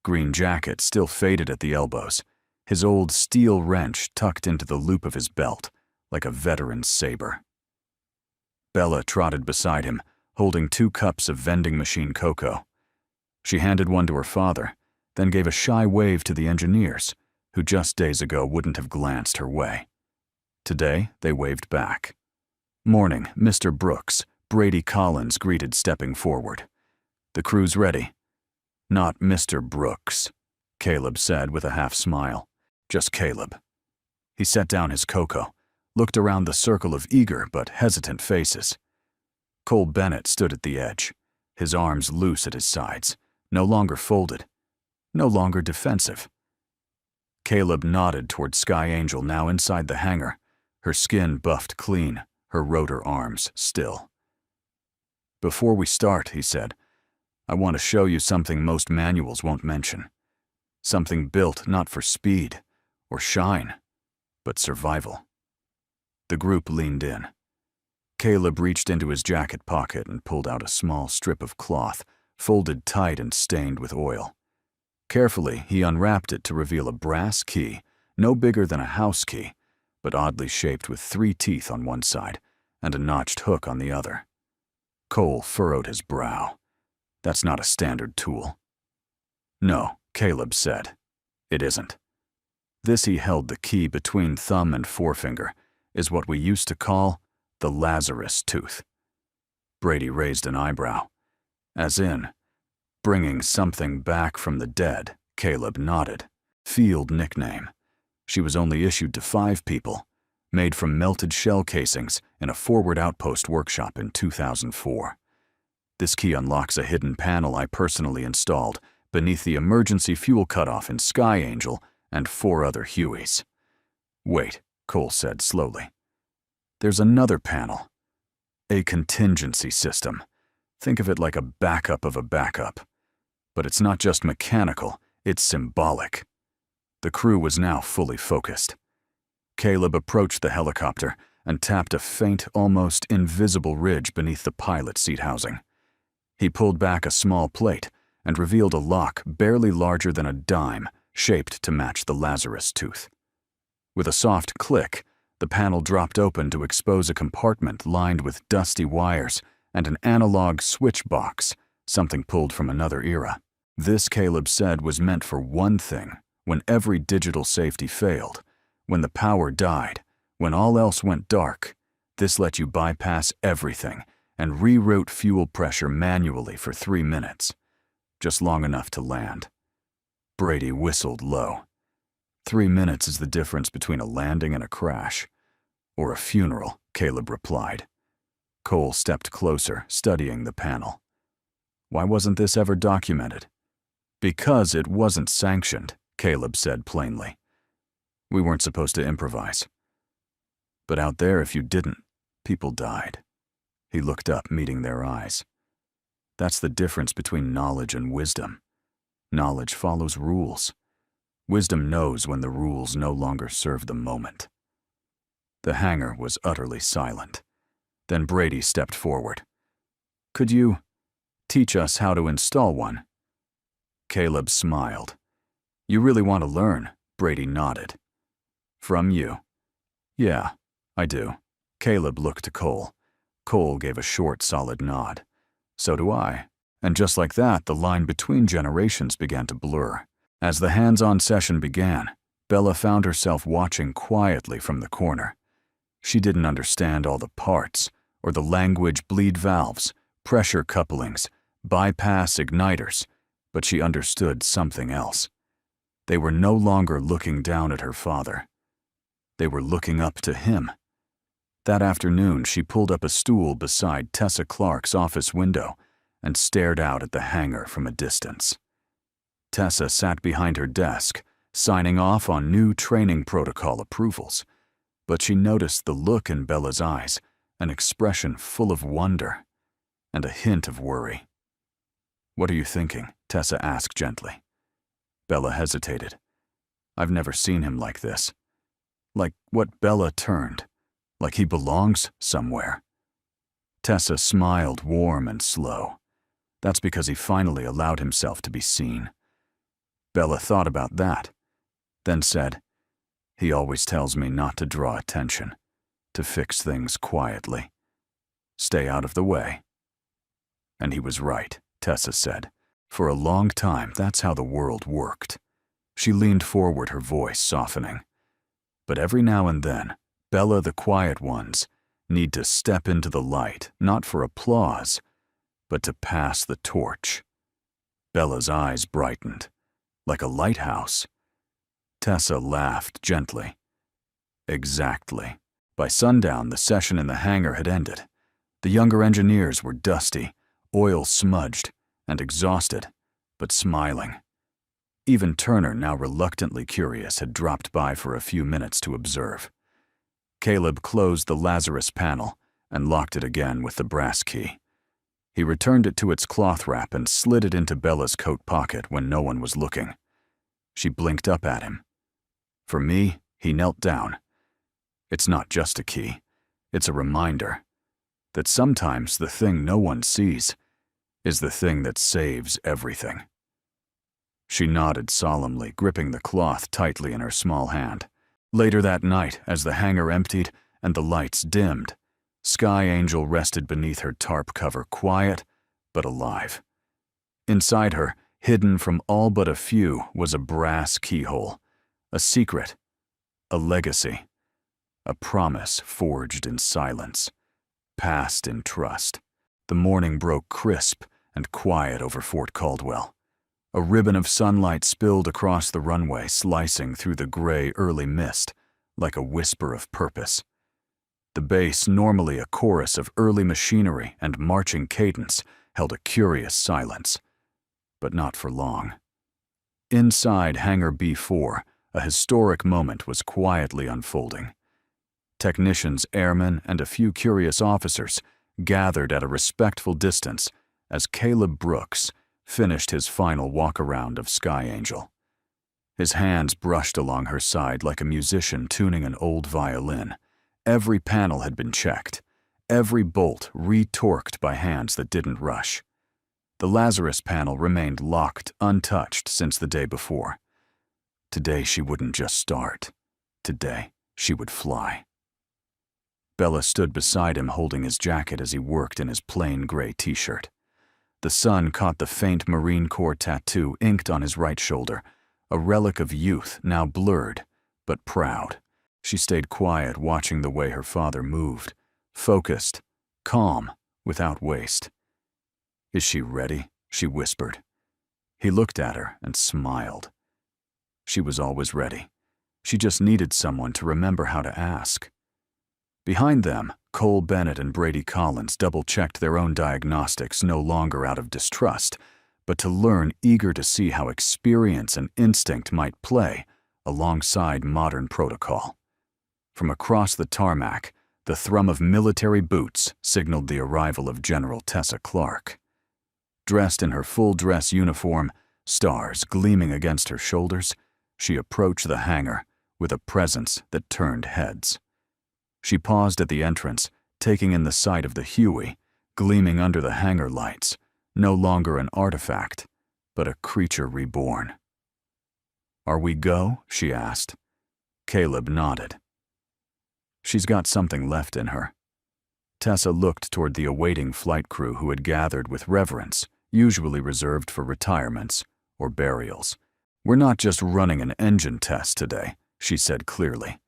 Green jacket still faded at the elbows, his old steel wrench tucked into the loop of his belt, like a veteran's saber. Bella trotted beside him, holding 2 cups of vending machine cocoa. She handed one to her father, then gave a shy wave to the engineers, who just days ago wouldn't have glanced her way. Today, they waved back. Morning, Mr. Brooks, Brady Collins greeted, stepping forward. The crew's ready. Not Mr. Brooks, Caleb said with a half smile. Just Caleb. He set down his cocoa, looked around the circle of eager but hesitant faces. Cole Bennett stood at the edge, his arms loose at his sides, no longer folded, no longer defensive. Caleb nodded toward Sky Angel, now inside the hangar, her skin buffed clean, her rotor arms still. Before we start, he said, I want to show you something most manuals won't mention. Something built not for speed or shine, but survival. The group leaned in. Caleb reached into his jacket pocket and pulled out a small strip of cloth, folded tight and stained with oil. Carefully, he unwrapped it to reveal a brass key, no bigger than a house key, but oddly shaped with 3 teeth on one side and a notched hook on the other. Cole furrowed his brow. That's not a standard tool. No, Caleb said. It isn't. This, he held the key between thumb and forefinger, is what we used to call the Lazarus tooth. Brady raised an eyebrow. As in, bringing something back from the dead, Caleb nodded. Field nickname. She was only issued to 5 people, made from melted shell casings in a forward outpost workshop in 2004. This key unlocks a hidden panel I personally installed beneath the emergency fuel cutoff in Sky Angel and 4 other Hueys. Wait, Cole said slowly. There's another panel. A contingency system. Think of it like a backup of a backup. But it's not just mechanical, it's symbolic. The crew was now fully focused. Caleb approached the helicopter and tapped a faint, almost invisible ridge beneath the pilot seat housing. He pulled back a small plate and revealed a lock barely larger than a dime, shaped to match the Lazarus tooth. With a soft click, the panel dropped open to expose a compartment lined with dusty wires and an analog switch box, something pulled from another era. This, Caleb said, was meant for one thing: when every digital safety failed, when the power died, when all else went dark, this let you bypass everything and reroute fuel pressure manually for 3 minutes, just long enough to land. Brady whistled low. 3 minutes is the difference between a landing and a crash. Or a funeral, Caleb replied. Cole stepped closer, studying the panel. Why wasn't this ever documented? Because it wasn't sanctioned, Caleb said plainly. We weren't supposed to improvise. But out there, if you didn't, people died. He looked up, meeting their eyes. That's the difference between knowledge and wisdom. Knowledge follows rules. Wisdom knows when the rules no longer serve the moment. The hangar was utterly silent. Then Brady stepped forward. "Could you teach us how to install one?" Caleb smiled. "You really want to learn?" Brady nodded. "From you?" "Yeah, I do." Caleb looked to Cole. Cole gave a short, solid nod. "So do I." And just like that, the line between generations began to blur. As the hands-on session began, Bella found herself watching quietly from the corner. She didn't understand all the parts, or the language bleed valves, pressure couplings, bypass igniters, but she understood something else. They were no longer looking down at her father. They were looking up to him. That afternoon, she pulled up a stool beside Tessa Clark's office window and stared out at the hangar from a distance. Tessa sat behind her desk, signing off on new training protocol approvals, but she noticed the look in Bella's eyes, an expression full of wonder and a hint of worry. "What are you thinking?" Tessa asked gently. Bella hesitated. "I've never seen him like this." Like what Bella turned, like he belongs somewhere. Tessa smiled warm and slow. That's because he finally allowed himself to be seen. Bella thought about that, then said, "He always tells me not to draw attention, to fix things quietly. Stay out of the way." And he was right, Tessa said. For a long time, that's how the world worked. She leaned forward, her voice softening. But every now and then, Bella, the quiet ones, need to step into the light, not for applause, but to pass the torch. Bella's eyes brightened, like a lighthouse. Tessa laughed gently. Exactly. By sundown, the session in the hangar had ended. The younger engineers were dusty, oil-smudged, and exhausted, but smiling. Even Turner, now reluctantly curious, had dropped by for a few minutes to observe. Caleb closed the Lazarus panel and locked it again with the brass key. He returned it to its cloth wrap and slid it into Bella's coat pocket when no one was looking. She blinked up at him. For me, he knelt down. It's not just a key. It's a reminder that sometimes the thing no one sees is the thing that saves everything. She nodded solemnly, gripping the cloth tightly in her small hand. Later that night, as the hangar emptied and the lights dimmed, Sky Angel rested beneath her tarp cover, quiet but alive. Inside her, hidden from all but a few, was a brass keyhole, a secret, a legacy, a promise forged in silence, passed in trust. The morning broke crisp and quiet over Fort Caldwell. A ribbon of sunlight spilled across the runway, slicing through the gray early mist like a whisper of purpose. The base, normally a chorus of early machinery and marching cadence, held a curious silence, but not for long. Inside Hangar B4, a historic moment was quietly unfolding. Technicians, airmen, and a few curious officers gathered at a respectful distance as Caleb Brooks finished his final walk-around of Sky Angel. His hands brushed along her side like a musician tuning an old violin. Every panel had been checked, every bolt retorqued by hands that didn't rush. The Lazarus panel remained locked, untouched since the day before. Today she wouldn't just start. Today she would fly. Bella stood beside him holding his jacket as he worked in his plain gray t-shirt. The sun caught the faint Marine Corps tattoo inked on his right shoulder, a relic of youth now blurred, but proud. She stayed quiet, watching the way her father moved, focused, calm, without waste. "Is she ready?" she whispered. He looked at her and smiled. She was always ready. She just needed someone to remember how to ask. Behind them, Cole Bennett and Brady Collins double-checked their own diagnostics, no longer out of distrust, but to learn, eager to see how experience and instinct might play alongside modern protocol. From across the tarmac, the thrum of military boots signaled the arrival of General Tessa Clark. Dressed in her full-dress uniform, Stars gleaming against her shoulders, she approached the hangar with a presence that turned heads. She paused at the entrance, taking in the sight of the Huey, gleaming under the hangar lights, no longer an artifact, but a creature reborn. "Are we go?" she asked. Caleb nodded. "She's got something left in her." Tessa looked toward the awaiting flight crew who had gathered with reverence, usually reserved for retirements or burials. "We're not just running an engine test today," she said clearly.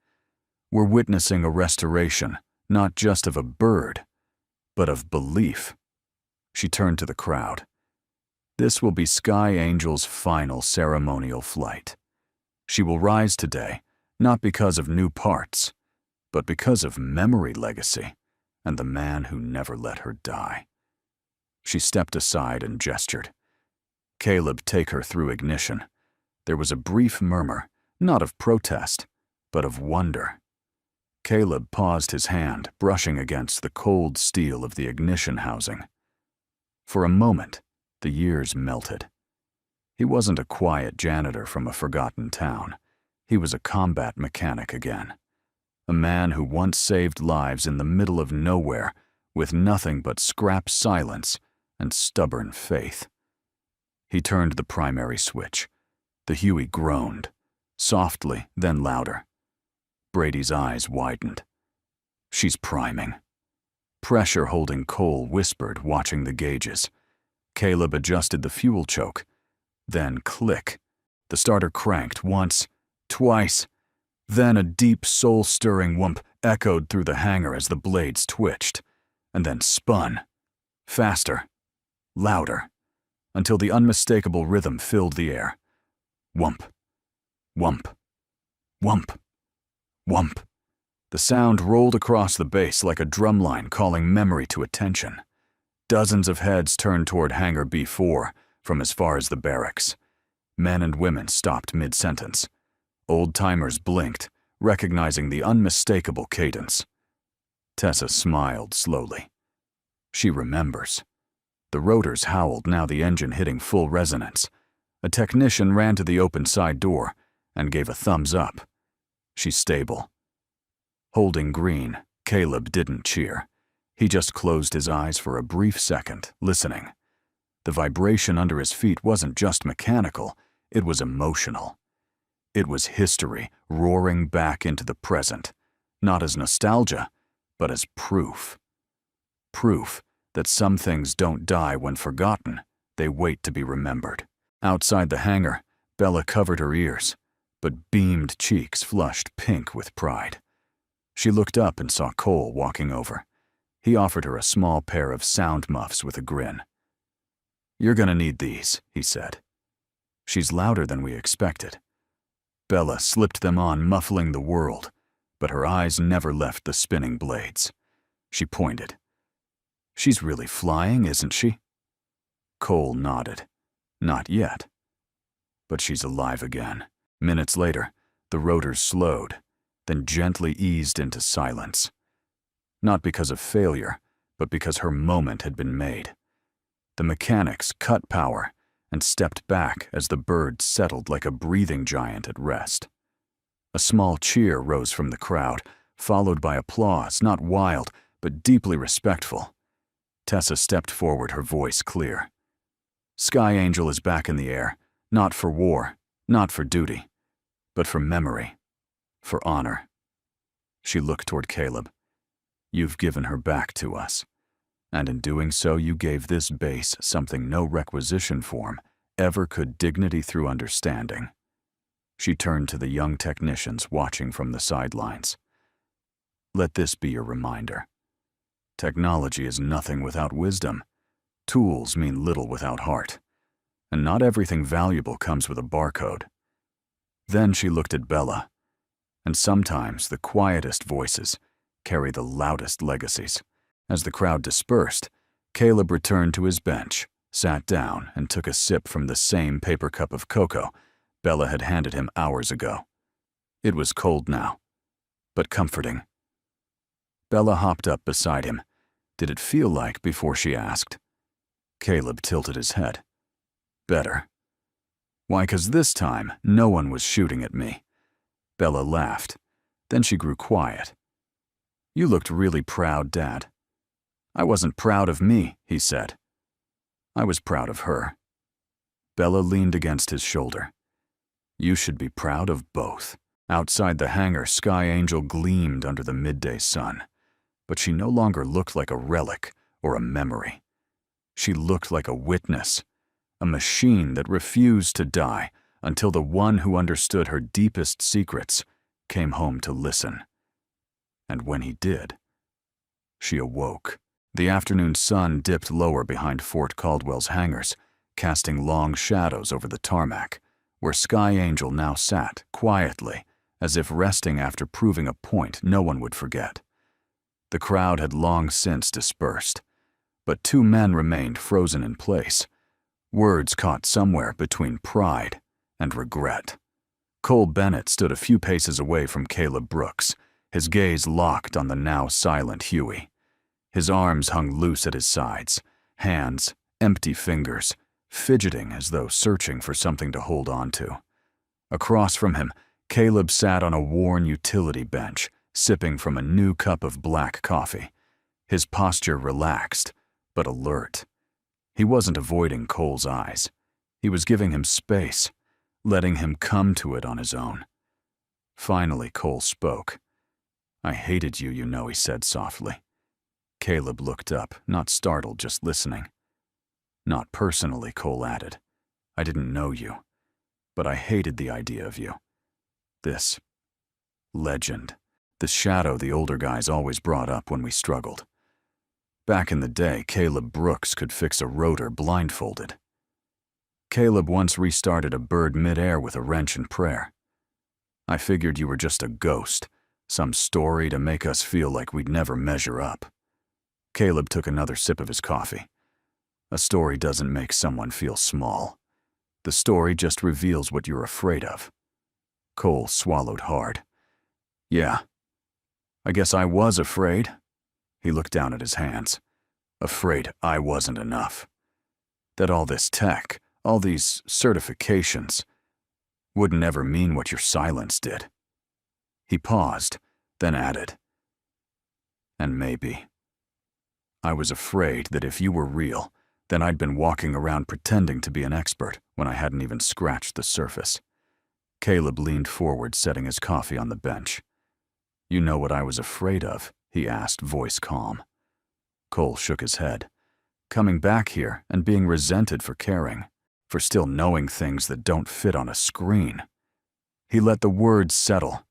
"We're witnessing a restoration, not just of a bird, but of belief." She turned to the crowd. "This will be Sky Angel's final ceremonial flight. She will rise today, not because of new parts, but because of memory legacy and the man who never let her die." She stepped aside and gestured. "Caleb, take her through ignition." There was a brief murmur, not of protest, but of wonder. Caleb paused his hand, brushing against the cold steel of the ignition housing. For a moment, the years melted. He wasn't a quiet janitor from a forgotten town. He was a combat mechanic again. A man who once saved lives in the middle of nowhere with nothing but scrap silence and stubborn faith. He turned the primary switch. The Huey groaned, softly, then louder. Brady's eyes widened. "She's priming." Pressure holding Cole whispered, watching the gauges. Caleb adjusted the fuel choke. Then click. The starter cranked once, twice. Then a deep, soul-stirring whoomp echoed through the hangar as the blades twitched, and then spun. Faster, louder, until the unmistakable rhythm filled the air. Whump, whump, whump, whump. The sound rolled across the base like a drumline calling memory to attention. Dozens of heads turned toward Hangar B4 from as far as the barracks. Men and women stopped mid-sentence. Old-timers blinked, recognizing the unmistakable cadence. Tessa smiled slowly. She remembers. The rotors howled, now the engine hitting full resonance. A technician ran to the open side door and gave a thumbs up. She's stable. Holding green, Caleb didn't cheer. He just closed his eyes for a brief second, listening. The vibration under his feet wasn't just mechanical, it was emotional. It was history roaring back into the present, not as nostalgia, but as proof. Proof that some things don't die when forgotten, they wait to be remembered. Outside the hangar, Bella covered her ears, but beamed cheeks flushed pink with pride. She looked up and saw Cole walking over. He offered her a small pair of sound muffs with a grin. "You're gonna need these," he said. "She's louder than we expected." Bella slipped them on, muffling the world, but her eyes never left the spinning blades. She pointed. "She's really flying, isn't she?" Cole nodded. "Not yet. But she's alive again." Minutes later, the rotors slowed, then gently eased into silence. Not because of failure, but because her moment had been made. The mechanics cut power and stepped back as the bird settled like a breathing giant at rest. A small cheer rose from the crowd, followed by applause, not wild, but deeply respectful. Tessa stepped forward, her voice clear. "Sky Angel is back in the air, not for war, not for duty, but for memory, for honor." She looked toward Caleb. "You've given her back to us, and in doing so you gave this base something no requisition form ever could: dignity through understanding." She turned to the young technicians watching from the sidelines. "Let this be your reminder. Technology is nothing without wisdom. Tools mean little without heart. And not everything valuable comes with a barcode." Then she looked at Bella. And sometimes the quietest voices carry the loudest legacies. As the crowd dispersed, Caleb returned to his bench, sat down, and took a sip from the same paper cup of cocoa Bella had handed him hours ago. It was cold now, but comforting. Bella hopped up beside him. Did it feel like before she asked? Caleb tilted his head. Better. Why, 'cause this time, no one was shooting at me. Bella laughed. Then she grew quiet. You looked really proud, Dad. I wasn't proud of me, he said. I was proud of her. Bella leaned against his shoulder. You should be proud of both. Outside the hangar, Sky Angel gleamed under the midday sun. But she no longer looked like a relic or a memory. She looked like a witness, a machine that refused to die until the one who understood her deepest secrets came home to listen. And when he did, she awoke. The afternoon sun dipped lower behind Fort Caldwell's hangars, casting long shadows over the tarmac, where Sky Angel now sat, quietly, as if resting after proving a point no one would forget. The crowd had long since dispersed, but two men remained frozen in place, words caught somewhere between pride and regret. Cole Bennett stood a few paces away from Caleb Brooks, his gaze locked on the now silent Huey. His arms hung loose at his sides, hands, empty fingers, fidgeting as though searching for something to hold on to. Across from him, Caleb sat on a worn utility bench, sipping from a new cup of black coffee. His posture relaxed, but alert. He wasn't avoiding Cole's eyes. He was giving him space, letting him come to it on his own. Finally, Cole spoke. I hated you, you know, he said softly. Caleb looked up, not startled, just listening. Not personally, Cole added. I didn't know you, but I hated the idea of you. This legend, the shadow the older guys always brought up when we struggled. Back in the day, Caleb Brooks could fix a rotor blindfolded. Caleb once restarted a bird midair with a wrench and prayer. I figured you were just a ghost, some story to make us feel like we'd never measure up. Caleb took another sip of his coffee. A story doesn't make someone feel small. The story just reveals what you're afraid of. Cole swallowed hard. Yeah, I guess I was afraid. He looked down at his hands. Afraid I wasn't enough. That all this tech, all these certifications, wouldn't ever mean what your silence did. He paused, then added, and maybe. I was afraid that if you were real, then I'd been walking around pretending to be an expert when I hadn't even scratched the surface. Caleb leaned forward, setting his coffee on the bench. You know what I was afraid of? He asked, voice calm. Cole shook his head. Coming back here and being resented for caring, for still knowing things that don't fit on a screen. He let the words settle,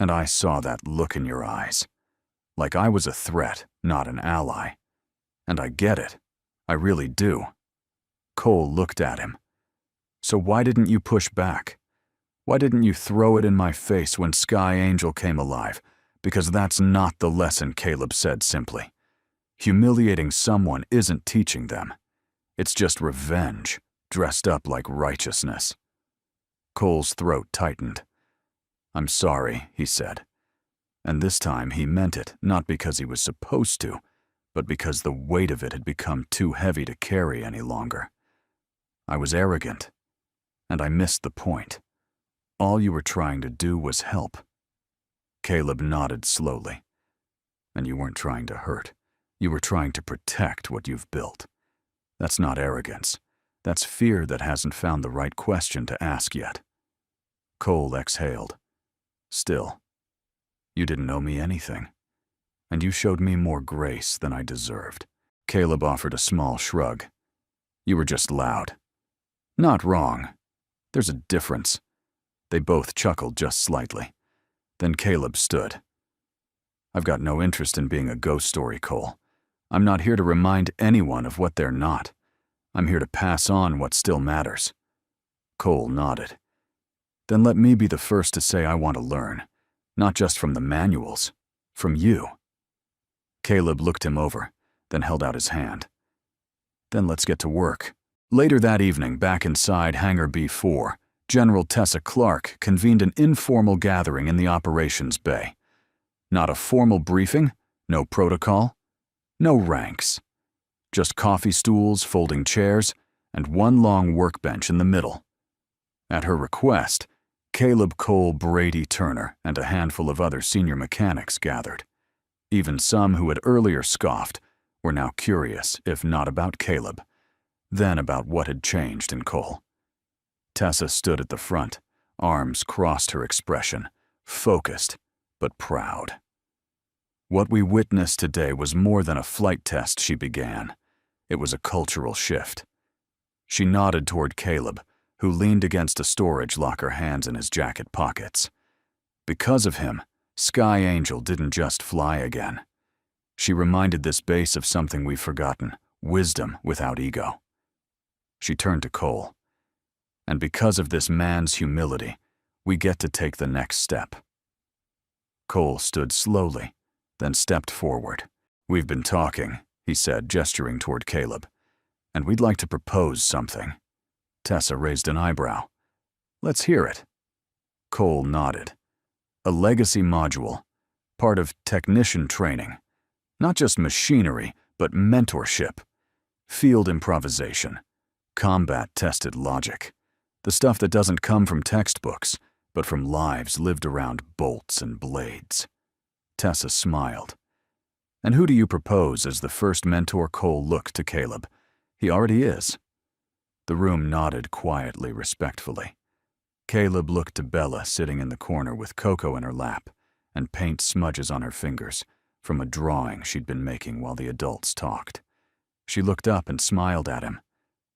and I saw that look in your eyes. Like I was a threat, not an ally. And I get it. I really do. Cole looked at him. So why didn't you push back? Why didn't you throw it in my face when Sky Angel came alive? Because that's not the lesson, Caleb said simply. Humiliating someone isn't teaching them. It's just revenge, dressed up like righteousness. Cole's throat tightened. I'm sorry, he said. And this time he meant it, not because he was supposed to, but because the weight of it had become too heavy to carry any longer. I was arrogant, and I missed the point. All you were trying to do was help. Caleb nodded slowly. And you weren't trying to hurt. You were trying to protect what you've built. That's not arrogance. That's fear that hasn't found the right question to ask yet. Cole exhaled. Still, you didn't owe me anything. And you showed me more grace than I deserved. Caleb offered a small shrug. You were just loud. Not wrong. There's a difference. They both chuckled just slightly. Then Caleb stood. I've got no interest in being a ghost story, Cole. I'm not here to remind anyone of what they're not. I'm here to pass on what still matters. Cole nodded. Then let me be the first to say I want to learn. Not just from the manuals. From you. Caleb looked him over, then held out his hand. Then let's get to work. Later that evening, back inside Hangar B4, General Tessa Clark convened an informal gathering in the operations bay. Not a formal briefing, no protocol, no ranks. Just coffee stools, folding chairs, and one long workbench in the middle. At her request, Caleb Cole Brady Turner and a handful of other senior mechanics gathered. Even some who had earlier scoffed were now curious, if not about Caleb, then about what had changed in Cole. Tessa stood at the front, arms crossed her expression, focused but proud. What we witnessed today was more than a flight test, she began. It was a cultural shift. She nodded toward Caleb, who leaned against a storage locker, hands in his jacket pockets. Because of him, Sky Angel didn't just fly again. She reminded this base of something we've forgotten, wisdom without ego. She turned to Cole. And because of this man's humility, we get to take the next step. Cole stood slowly, then stepped forward. We've been talking, he said, gesturing toward Caleb, and we'd like to propose something. Tessa raised an eyebrow. Let's hear it. Cole nodded. A legacy module, part of technician training. Not just machinery, but mentorship. Field improvisation. Combat-tested logic. The stuff that doesn't come from textbooks, but from lives lived around bolts and blades. Tessa smiled. And who do you propose as the first mentor? Cole looked to Caleb. He already is. The room nodded quietly, respectfully. Caleb looked to Bella sitting in the corner with cocoa in her lap and paint smudges on her fingers from a drawing she'd been making while the adults talked. She looked up and smiled at him.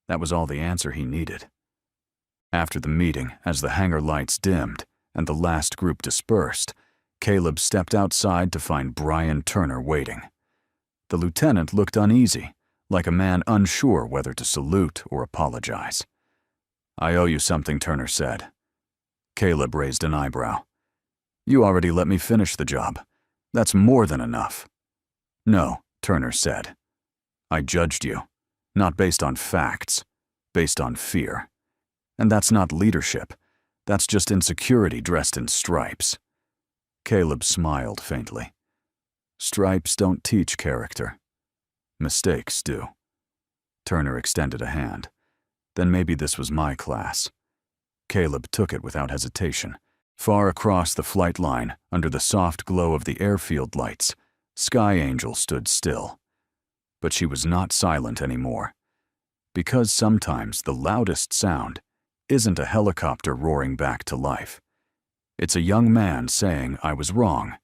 That was all the answer he needed. After the meeting, as the hangar lights dimmed and the last group dispersed, Caleb stepped outside to find Brian Turner waiting. The lieutenant looked uneasy, like a man unsure whether to salute or apologize. I owe you something, Turner said. Caleb raised an eyebrow. You already let me finish the job. That's more than enough. No, Turner said. I judged you, not based on facts, based on fear. And that's not leadership. That's just insecurity dressed in stripes. Caleb smiled faintly. Stripes don't teach character. Mistakes do. Turner extended a hand. Then maybe this was my class. Caleb took it without hesitation. Far across the flight line, under the soft glow of the airfield lights, Sky Angel stood still. But she was not silent anymore. Because sometimes the loudest sound isn't a helicopter roaring back to life. It's a young man saying, I was wrong.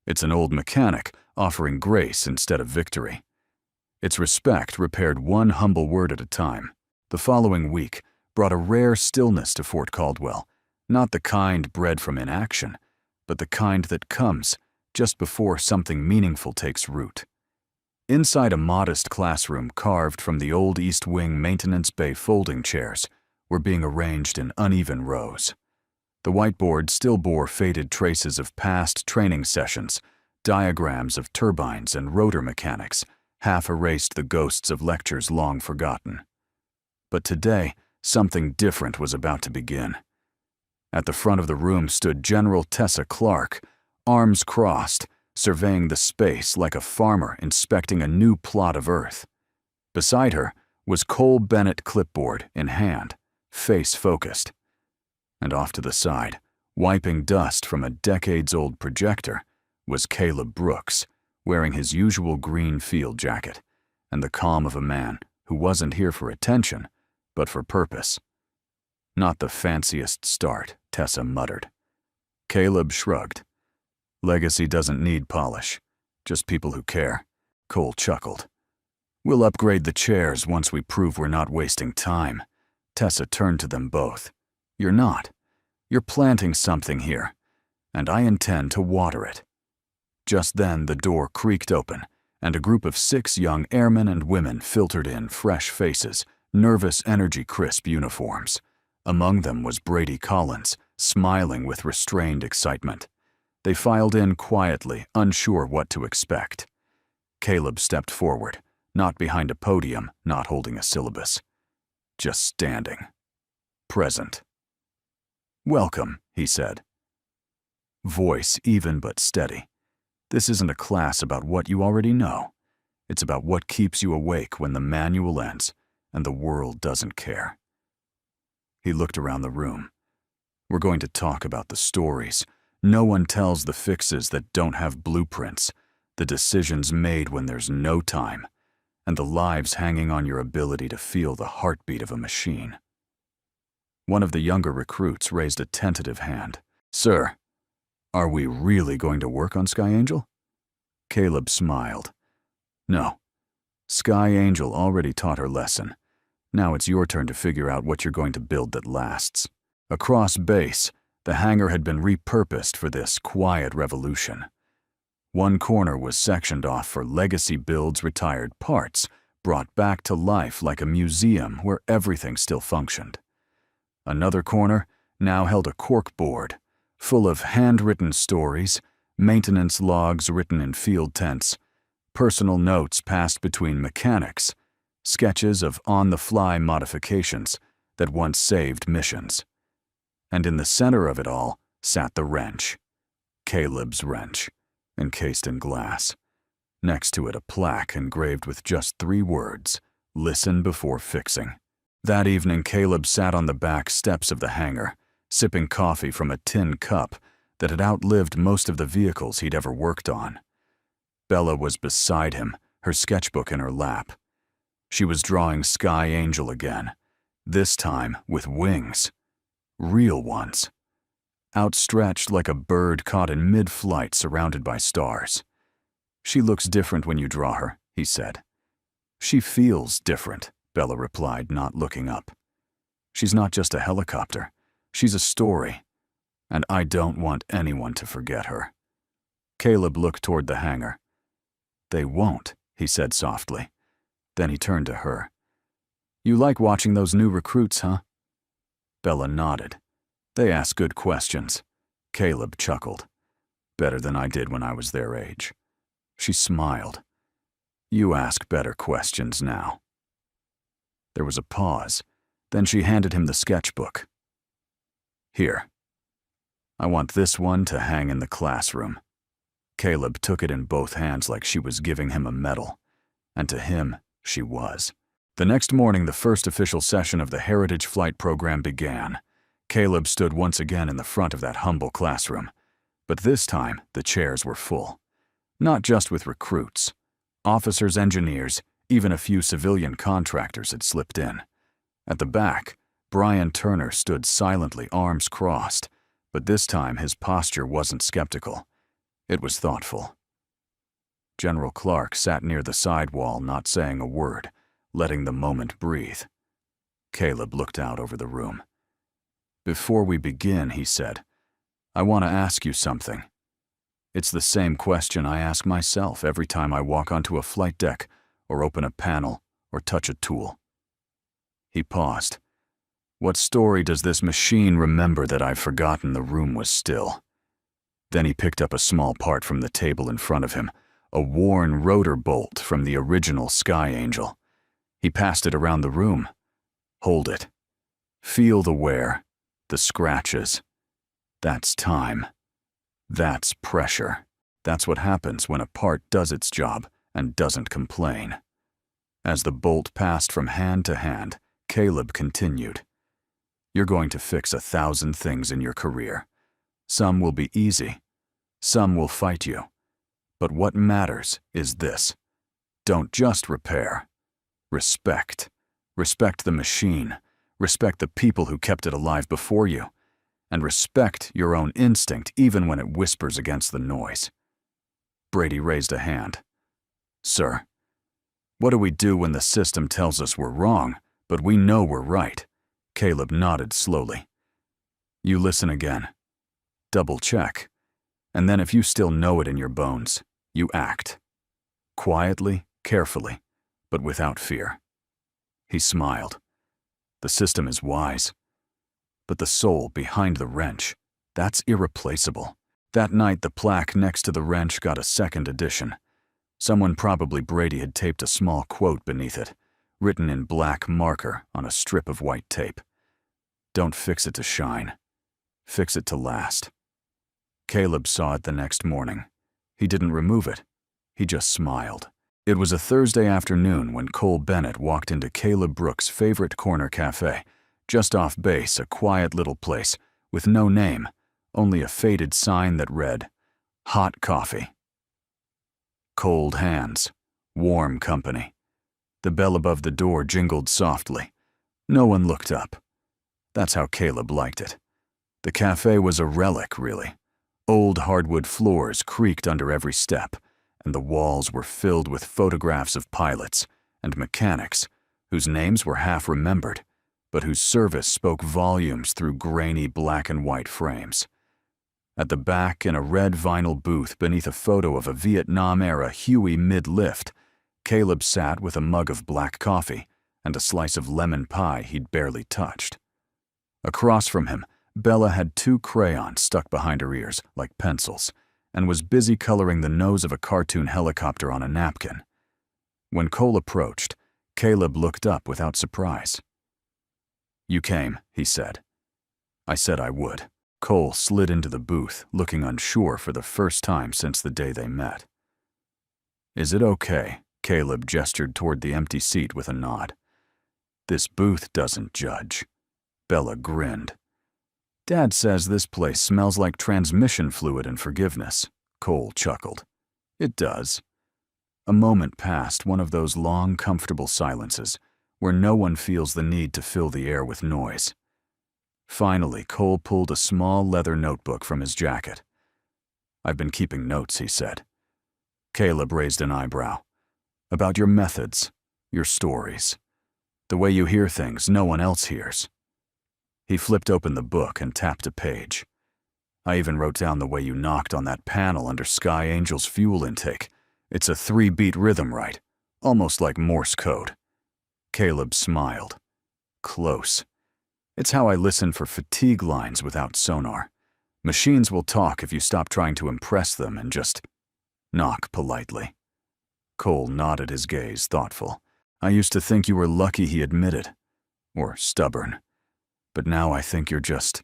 It's an old mechanic offering grace instead of victory. It's respect repaired one humble word at a time. The following week brought a rare stillness to Fort Caldwell, not the kind bred from inaction, but the kind that comes just before something meaningful takes root. Inside a modest classroom carved from the old East Wing maintenance bay, folding chairs were being arranged in uneven rows. The whiteboard still bore faded traces of past training sessions, diagrams of turbines and rotor mechanics, half erased the ghosts of lectures long forgotten. But today, something different was about to begin. At the front of the room stood General Tessa Clark, arms crossed, surveying the space like a farmer inspecting a new plot of earth. Beside her was Cole Bennett, clipboard in hand, face focused. And off to the side, wiping dust from a decades-old projector, was Caleb Brooks, wearing his usual green field jacket, and the calm of a man who wasn't here for attention, but for purpose. Not the fanciest start, Tessa muttered. Caleb shrugged. Legacy doesn't need polish, just people who care. Cole chuckled. We'll upgrade the chairs once we prove we're not wasting time. Tessa turned to them both. You're not. You're planting something here, and I intend to water it. Just then the door creaked open, and a group of 6 young airmen and women filtered in, fresh faces, nervous, energy-crisp uniforms. Among them was Brady Collins, smiling with restrained excitement. They filed in quietly, unsure what to expect. Caleb stepped forward, not behind a podium, not holding a syllabus. Just standing. Present. Welcome, he said. Voice even but steady. This isn't a class about what you already know. It's about what keeps you awake when the manual ends and the world doesn't care. He looked around the room. We're going to talk about the stories. No one tells the fixes that don't have blueprints, the decisions made when there's no time, and the lives hanging on your ability to feel the heartbeat of a machine. One of the younger recruits raised a tentative hand. Sir, are we really going to work on Sky Angel? Caleb smiled. No. Sky Angel already taught her lesson. Now it's your turn to figure out what you're going to build that lasts. Across base, the hangar had been repurposed for this quiet revolution. One corner was sectioned off for legacy builds, retired parts, brought back to life like a museum where everything still functioned. Another corner now held a corkboard, full of handwritten stories, maintenance logs written in field tents, personal notes passed between mechanics, sketches of on-the-fly modifications that once saved missions. And in the center of it all sat the wrench, Caleb's wrench, encased in glass. Next to it a plaque engraved with just 3 words, "Listen before fixing." That evening Caleb sat on the back steps of the hangar, sipping coffee from a tin cup that had outlived most of the vehicles he'd ever worked on. Bella was beside him, her sketchbook in her lap. She was drawing Sky Angel again, this time with wings. Real ones. Outstretched like a bird caught in mid-flight surrounded by stars. She looks different when you draw her, he said. She feels different, Bella replied, not looking up. She's not just a helicopter. She's a story. And I don't want anyone to forget her. Caleb looked toward the hangar. They won't, he said softly. Then he turned to her. You like watching those new recruits, huh? Bella nodded. They ask good questions. Caleb chuckled. Better than I did when I was their age. She smiled. You ask better questions now. There was a pause. Then she handed him the sketchbook. Here. I want this one to hang in the classroom. Caleb took it in both hands like she was giving him a medal. And to him, she was. The next morning, the first official session of the Heritage Flight Program began. Caleb stood once again in the front of that humble classroom. But this time, the chairs were full. Not just with recruits. Officers, engineers, even a few civilian contractors had slipped in. At the back, Brian Turner stood silently, arms crossed, but this time his posture wasn't skeptical. It was thoughtful. General Clark sat near the side wall, not saying a word, letting the moment breathe. Caleb looked out over the room. Before we begin, he said, I want to ask you something. It's the same question I ask myself every time I walk onto a flight deck or open a panel or touch a tool. He paused. What story does this machine remember that I've forgotten the room was still? Then he picked up a small part from the table in front of him, a worn rotor bolt from the original Sky Angel. He passed it around the room. Hold it. Feel the wear, the scratches. That's time. That's pressure. That's what happens when a part does its job and doesn't complain. As the bolt passed from hand to hand, Caleb continued. You're going to fix 1,000 things in your career. Some will be easy. Some will fight you. But what matters is this. Don't just repair. Respect. Respect the machine. Respect the people who kept it alive before you. And respect your own instinct even when it whispers against the noise. Brady raised a hand. Sir, what do we do when the system tells us we're wrong, but we know we're right? Caleb nodded slowly. You listen again. Double check. And then if you still know it in your bones, you act. Quietly, carefully, but without fear. He smiled. The system is wise. But the soul behind the wrench, that's irreplaceable. That night, the plaque next to the wrench got a second edition. Someone, probably Brady, had taped a small quote beneath it, written in black marker on a strip of white tape. Don't fix it to shine. Fix it to last. Caleb saw it the next morning. He didn't remove it. He just smiled. It was a Thursday afternoon when Cole Bennett walked into Caleb Brooks' favorite corner cafe, Just off base, a quiet little place with no name, only a faded sign that read, "Hot coffee." Cold hands, warm company. The bell above the door jingled softly. No one looked up. That's how Caleb liked it. The cafe was a relic, really. Old hardwood floors creaked under every step, and the walls were filled with photographs of pilots and mechanics whose names were half remembered, but whose service spoke volumes through grainy black and white frames. At the back, in a red vinyl booth beneath a photo of a Vietnam-era Huey mid-lift, Caleb sat with a mug of black coffee and a slice of lemon pie he'd barely touched. Across from him, Bella had 2 crayons stuck behind her ears like pencils and was busy coloring the nose of a cartoon helicopter on a napkin. When Cole approached, Caleb looked up without surprise. "You came," he said. "I said I would." Cole slid into the booth, looking unsure for the first time since the day they met. "Is it okay?" Caleb gestured toward the empty seat with a nod. "This booth doesn't judge." Bella grinned. "Dad says this place smells like transmission fluid and forgiveness." Cole chuckled. "It does." A moment passed, one of those long, comfortable silences, where no one feels the need to fill the air with noise. Finally, Cole pulled a small leather notebook from his jacket. "I've been keeping notes," he said. Caleb raised an eyebrow. "About your methods, your stories, the way you hear things no one else hears." He flipped open the book and tapped a page. "I even wrote down the way you knocked on that panel under Sky Angel's fuel intake. It's a 3-beat rhythm, right? Almost like Morse code." Caleb smiled. "Close. It's how I listen for fatigue lines without sonar. Machines will talk if you stop trying to impress them and just knock politely." Cole nodded his gaze, thoughtful. "I used to think you were lucky," he admitted. "Or stubborn. But now I think you're just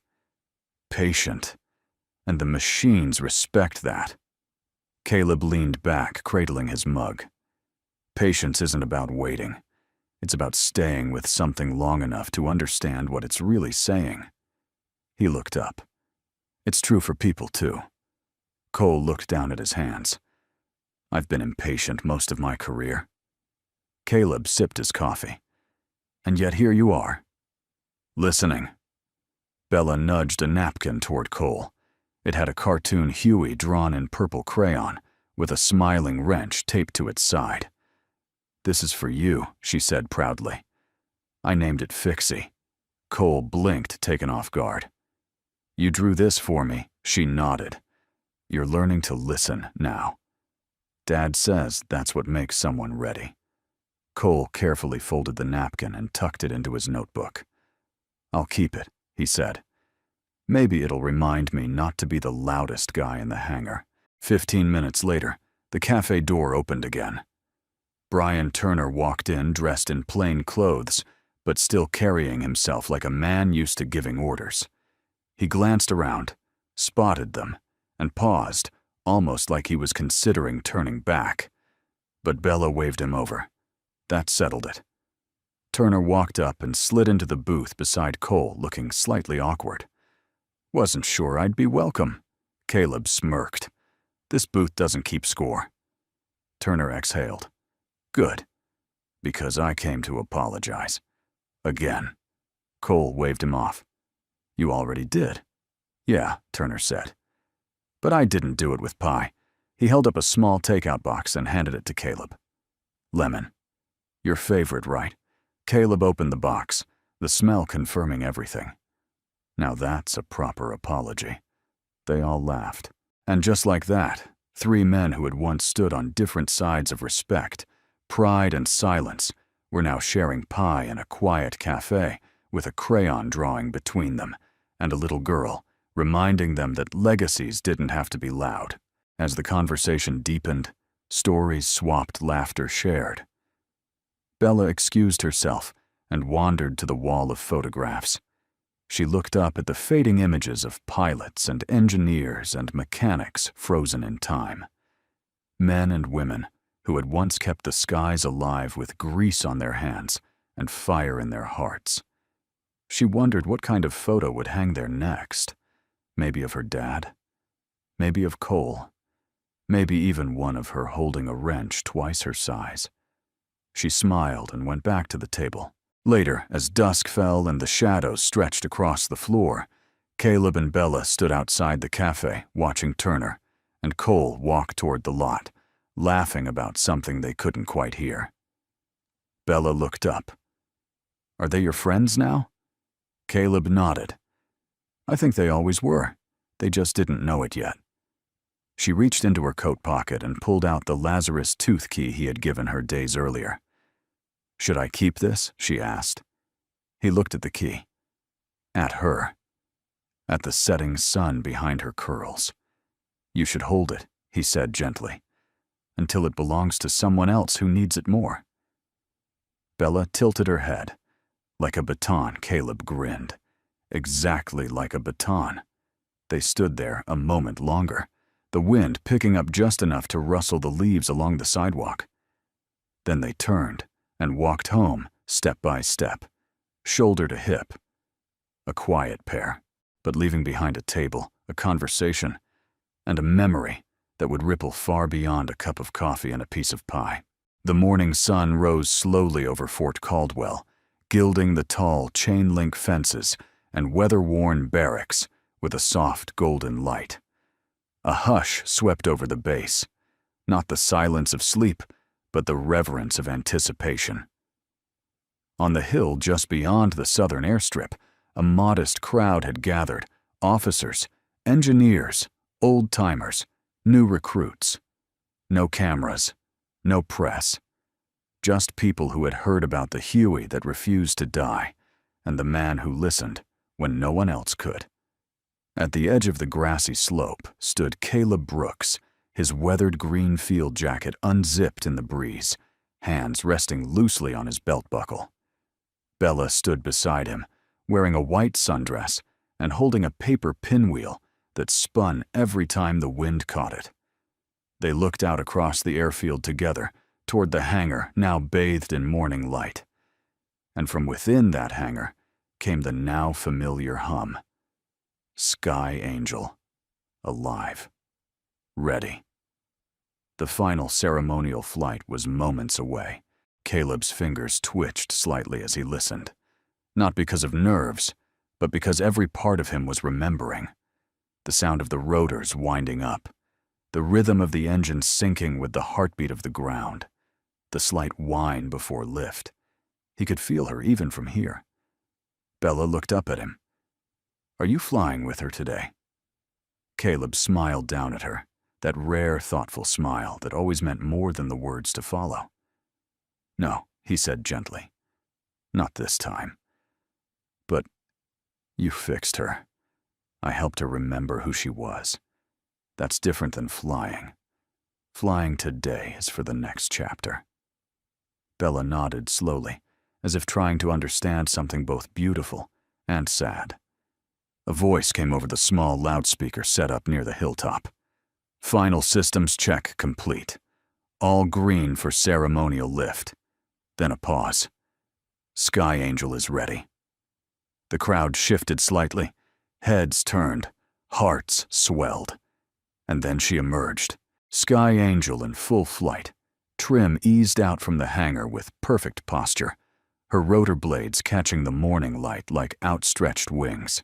patient. And the machines respect that." Caleb leaned back, cradling his mug. "Patience isn't about waiting. It's about staying with something long enough to understand what it's really saying." He looked up. "It's true for people, too." Cole looked down at his hands. "I've been impatient most of my career." Caleb sipped his coffee. "And yet here you are." "Listening." Bella nudged a napkin toward Cole. It had a cartoon Huey drawn in purple crayon, with a smiling wrench taped to its side. "This is for you," she said proudly. "I named it Fixie." Cole blinked, taken off guard. "You drew this for me," she nodded. "You're learning to listen now. Dad says that's what makes someone ready." Cole carefully folded the napkin and tucked it into his notebook. "I'll keep it," he said. "Maybe it'll remind me not to be the loudest guy in the hangar." 15 minutes later, the cafe door opened again. Brian Turner walked in dressed in plain clothes, but still carrying himself like a man used to giving orders. He glanced around, spotted them, and paused, almost like he was considering turning back. But Bella waved him over. That settled it. Turner walked up and slid into the booth beside Cole, looking slightly awkward. "Wasn't sure I'd be welcome." Caleb smirked. "This booth doesn't keep score." Turner exhaled. "Good. Because I came to apologize. Again." Cole waved him off. "You already did." "Yeah," Turner said. "But I didn't do it with pie." He held up a small takeout box and handed it to Caleb. "Lemon. Your favorite, right?" Caleb opened the box, the smell confirming everything. "Now that's a proper apology." They all laughed. And just like that, 3 men who had once stood on different sides of respect, pride and silence, were now sharing pie in a quiet cafe with a crayon drawing between them and a little girl, reminding them that legacies didn't have to be loud. As the conversation deepened, stories swapped, laughter shared. Bella excused herself and wandered to the wall of photographs. She looked up at the fading images of pilots and engineers and mechanics frozen in time. Men and women who had once kept the skies alive with grease on their hands and fire in their hearts. She wondered what kind of photo would hang there next. Maybe of her dad. Maybe of Cole. Maybe even one of her holding a wrench twice her size. She smiled and went back to the table. Later, as dusk fell and the shadows stretched across the floor, Caleb and Bella stood outside the cafe watching Turner, and Cole walked toward the lot, laughing about something they couldn't quite hear. Bella looked up. "Are they your friends now?" Caleb nodded. "I think they always were. They just didn't know it yet." She reached into her coat pocket and pulled out the Lazarus tooth key he had given her days earlier. "Should I keep this?" she asked. He looked at the key. At her. At the setting sun behind her curls. "You should hold it," he said gently, "until it belongs to someone else who needs it more." Bella tilted her head. Like a baton, Caleb grinned. Exactly like a baton. They stood there a moment longer, the wind picking up just enough to rustle the leaves along the sidewalk. Then they turned and walked home, step by step, shoulder to hip. A quiet pair, but leaving behind a table, a conversation, and a memory that would ripple far beyond a cup of coffee and a piece of pie. The morning sun rose slowly over Fort Caldwell, gilding the tall chain-link fences and weather-worn barracks with a soft golden light. A hush swept over the base, not the silence of sleep, but the reverence of anticipation. On the hill just beyond the southern airstrip, a modest crowd had gathered, officers, engineers, old-timers, new recruits. No cameras, no press. Just people who had heard about the Huey that refused to die, and the man who listened when no one else could. At the edge of the grassy slope stood Caleb Brooks, his weathered green field jacket unzipped in the breeze, hands resting loosely on his belt buckle. Bella stood beside him, wearing a white sundress and holding a paper pinwheel that spun every time the wind caught it. They looked out across the airfield together, toward the hangar now bathed in morning light. And from within that hangar came the now familiar hum. Sky Angel. Alive. Ready. The final ceremonial flight was moments away. Caleb's fingers twitched slightly as he listened. Not because of nerves, but because every part of him was remembering. The sound of the rotors winding up. The rhythm of the engine syncing with the heartbeat of the ground. The slight whine before lift. He could feel her even from here. Bella looked up at him. "Are you flying with her today?" Caleb smiled down at her, that rare, thoughtful smile that always meant more than the words to follow. "No," he said gently. "Not this time. But you fixed her. I helped her remember who she was. That's different than flying. Flying today is for the next chapter." Bella nodded slowly, as if trying to understand something both beautiful and sad. A voice came over the small loudspeaker set up near the hilltop. "Final systems check complete. All green for ceremonial lift." Then a pause. "Sky Angel is ready." The crowd shifted slightly, heads turned, hearts swelled. And then she emerged, Sky Angel in full flight. Trim eased out from the hangar with perfect posture, her rotor blades catching the morning light like outstretched wings.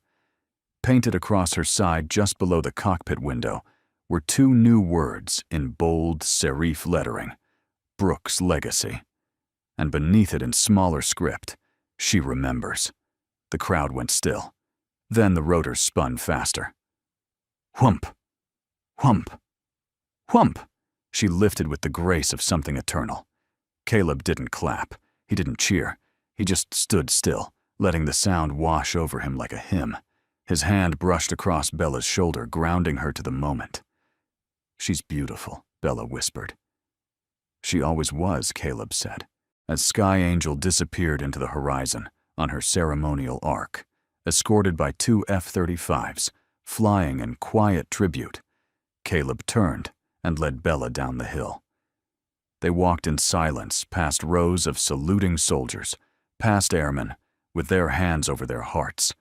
Painted across her side just below the cockpit window were two new words in bold serif lettering, Brooks Legacy. And beneath it in smaller script, She remembers. The crowd went still. Then the rotors spun faster. Whump! Whump! Whump! She lifted with the grace of something eternal. Caleb didn't clap. He didn't cheer. He just stood still, letting the sound wash over him like a hymn. His hand brushed across Bella's shoulder, grounding her to the moment. "She's beautiful," Bella whispered. "She always was," Caleb said, as Sky Angel disappeared into the horizon on her ceremonial arc, escorted by two F-35s, flying in quiet tribute. Caleb turned and led Bella down the hill. They walked in silence past rows of saluting soldiers, past airmen, with their hands over their hearts,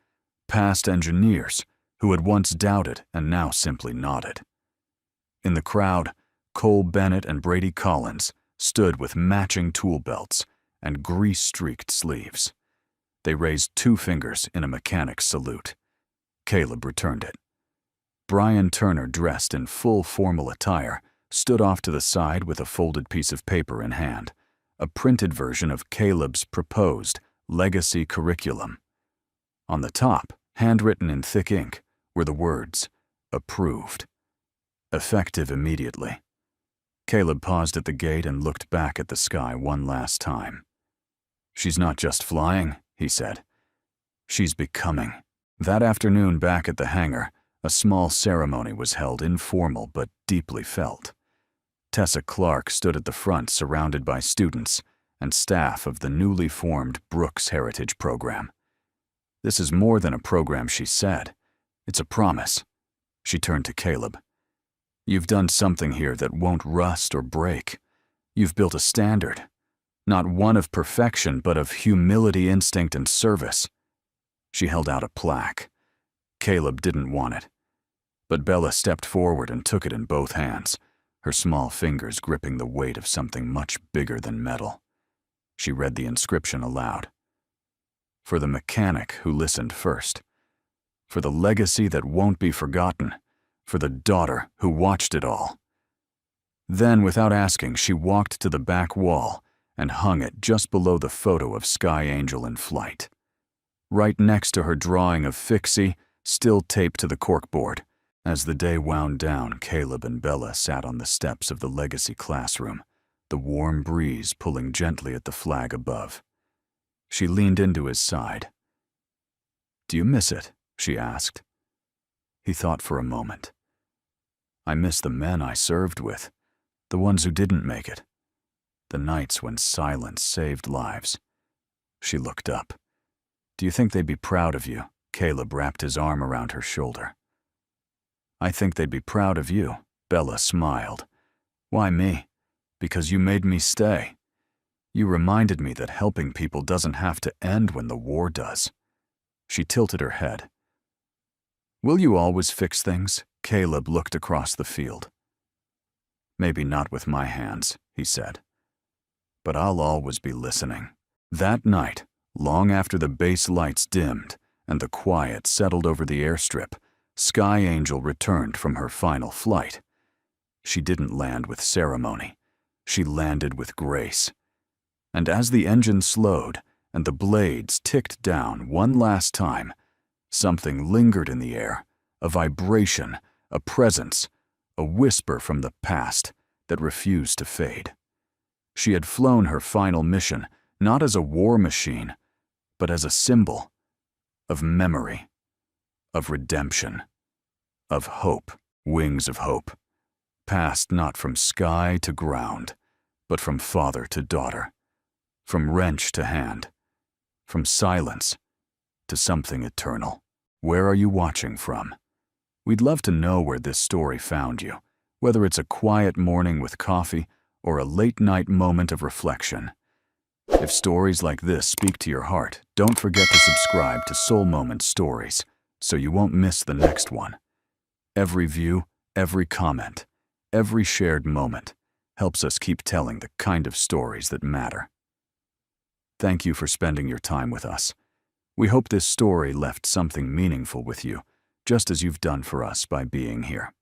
past engineers who had once doubted and now simply nodded. In the crowd, Cole Bennett and Brady Collins stood with matching tool belts and grease-streaked sleeves. They raised 2 fingers in a mechanic's salute. Caleb returned it. Brian Turner, dressed in full formal attire, stood off to the side with a folded piece of paper in hand, a printed version of Caleb's proposed legacy curriculum. On the top, handwritten in thick ink, were the words, "Approved." Effective immediately. Caleb paused at the gate and looked back at the sky one last time. "She's not just flying," he said. "She's becoming." That afternoon back at the hangar, a small ceremony was held, informal but deeply felt. Tessa Clark stood at the front surrounded by students and staff of the newly formed Brooks Heritage Program. "This is more than a program," she said. "It's a promise." She turned to Caleb. "You've done something here that won't rust or break. You've built a standard, not one of perfection, but of humility, instinct, and service." She held out a plaque. Caleb didn't want it, but Bella stepped forward and took it in both hands, her small fingers gripping the weight of something much bigger than metal. She read the inscription aloud. "For the mechanic who listened first. For the legacy that won't be forgotten. For the daughter who watched it all." Then, without asking, she walked to the back wall and hung it just below the photo of Sky Angel in flight. Right next to her drawing of Fixie, still taped to the corkboard. As the day wound down, Caleb and Bella sat on the steps of the legacy classroom, the warm breeze pulling gently at the flag above. She leaned into his side. "Do you miss it?" she asked. He thought for a moment. "I miss the men I served with, the ones who didn't make it. The nights when silence saved lives." She looked up. "Do you think they'd be proud of you?" Caleb wrapped his arm around her shoulder. "I think they'd be proud of you," Bella smiled. "Why me?" "Because you made me stay. You reminded me that helping people doesn't have to end when the war does." She tilted her head. "Will you always fix things?" Caleb looked across the field. "Maybe not with my hands," he said. "But I'll always be listening." That night, long after the base lights dimmed and the quiet settled over the airstrip, Sky Angel returned from her final flight. She didn't land with ceremony. She landed with grace. And as the engine slowed and the blades ticked down one last time, something lingered in the air, a vibration, a presence, a whisper from the past that refused to fade. She had flown her final mission not as a war machine, but as a symbol of memory, of redemption, of hope. Wings of hope, passed not from sky to ground, but from father to daughter, from wrench to hand, from silence to something eternal. Where are you watching from? We'd love to know where this story found you, whether it's a quiet morning with coffee or a late-night moment of reflection. If stories like this speak to your heart, don't forget to subscribe to Soul Moment Stories so you won't miss the next one. Every view, every comment, every shared moment helps us keep telling the kind of stories that matter. Thank you for spending your time with us. We hope this story left something meaningful with you, just as you've done for us by being here.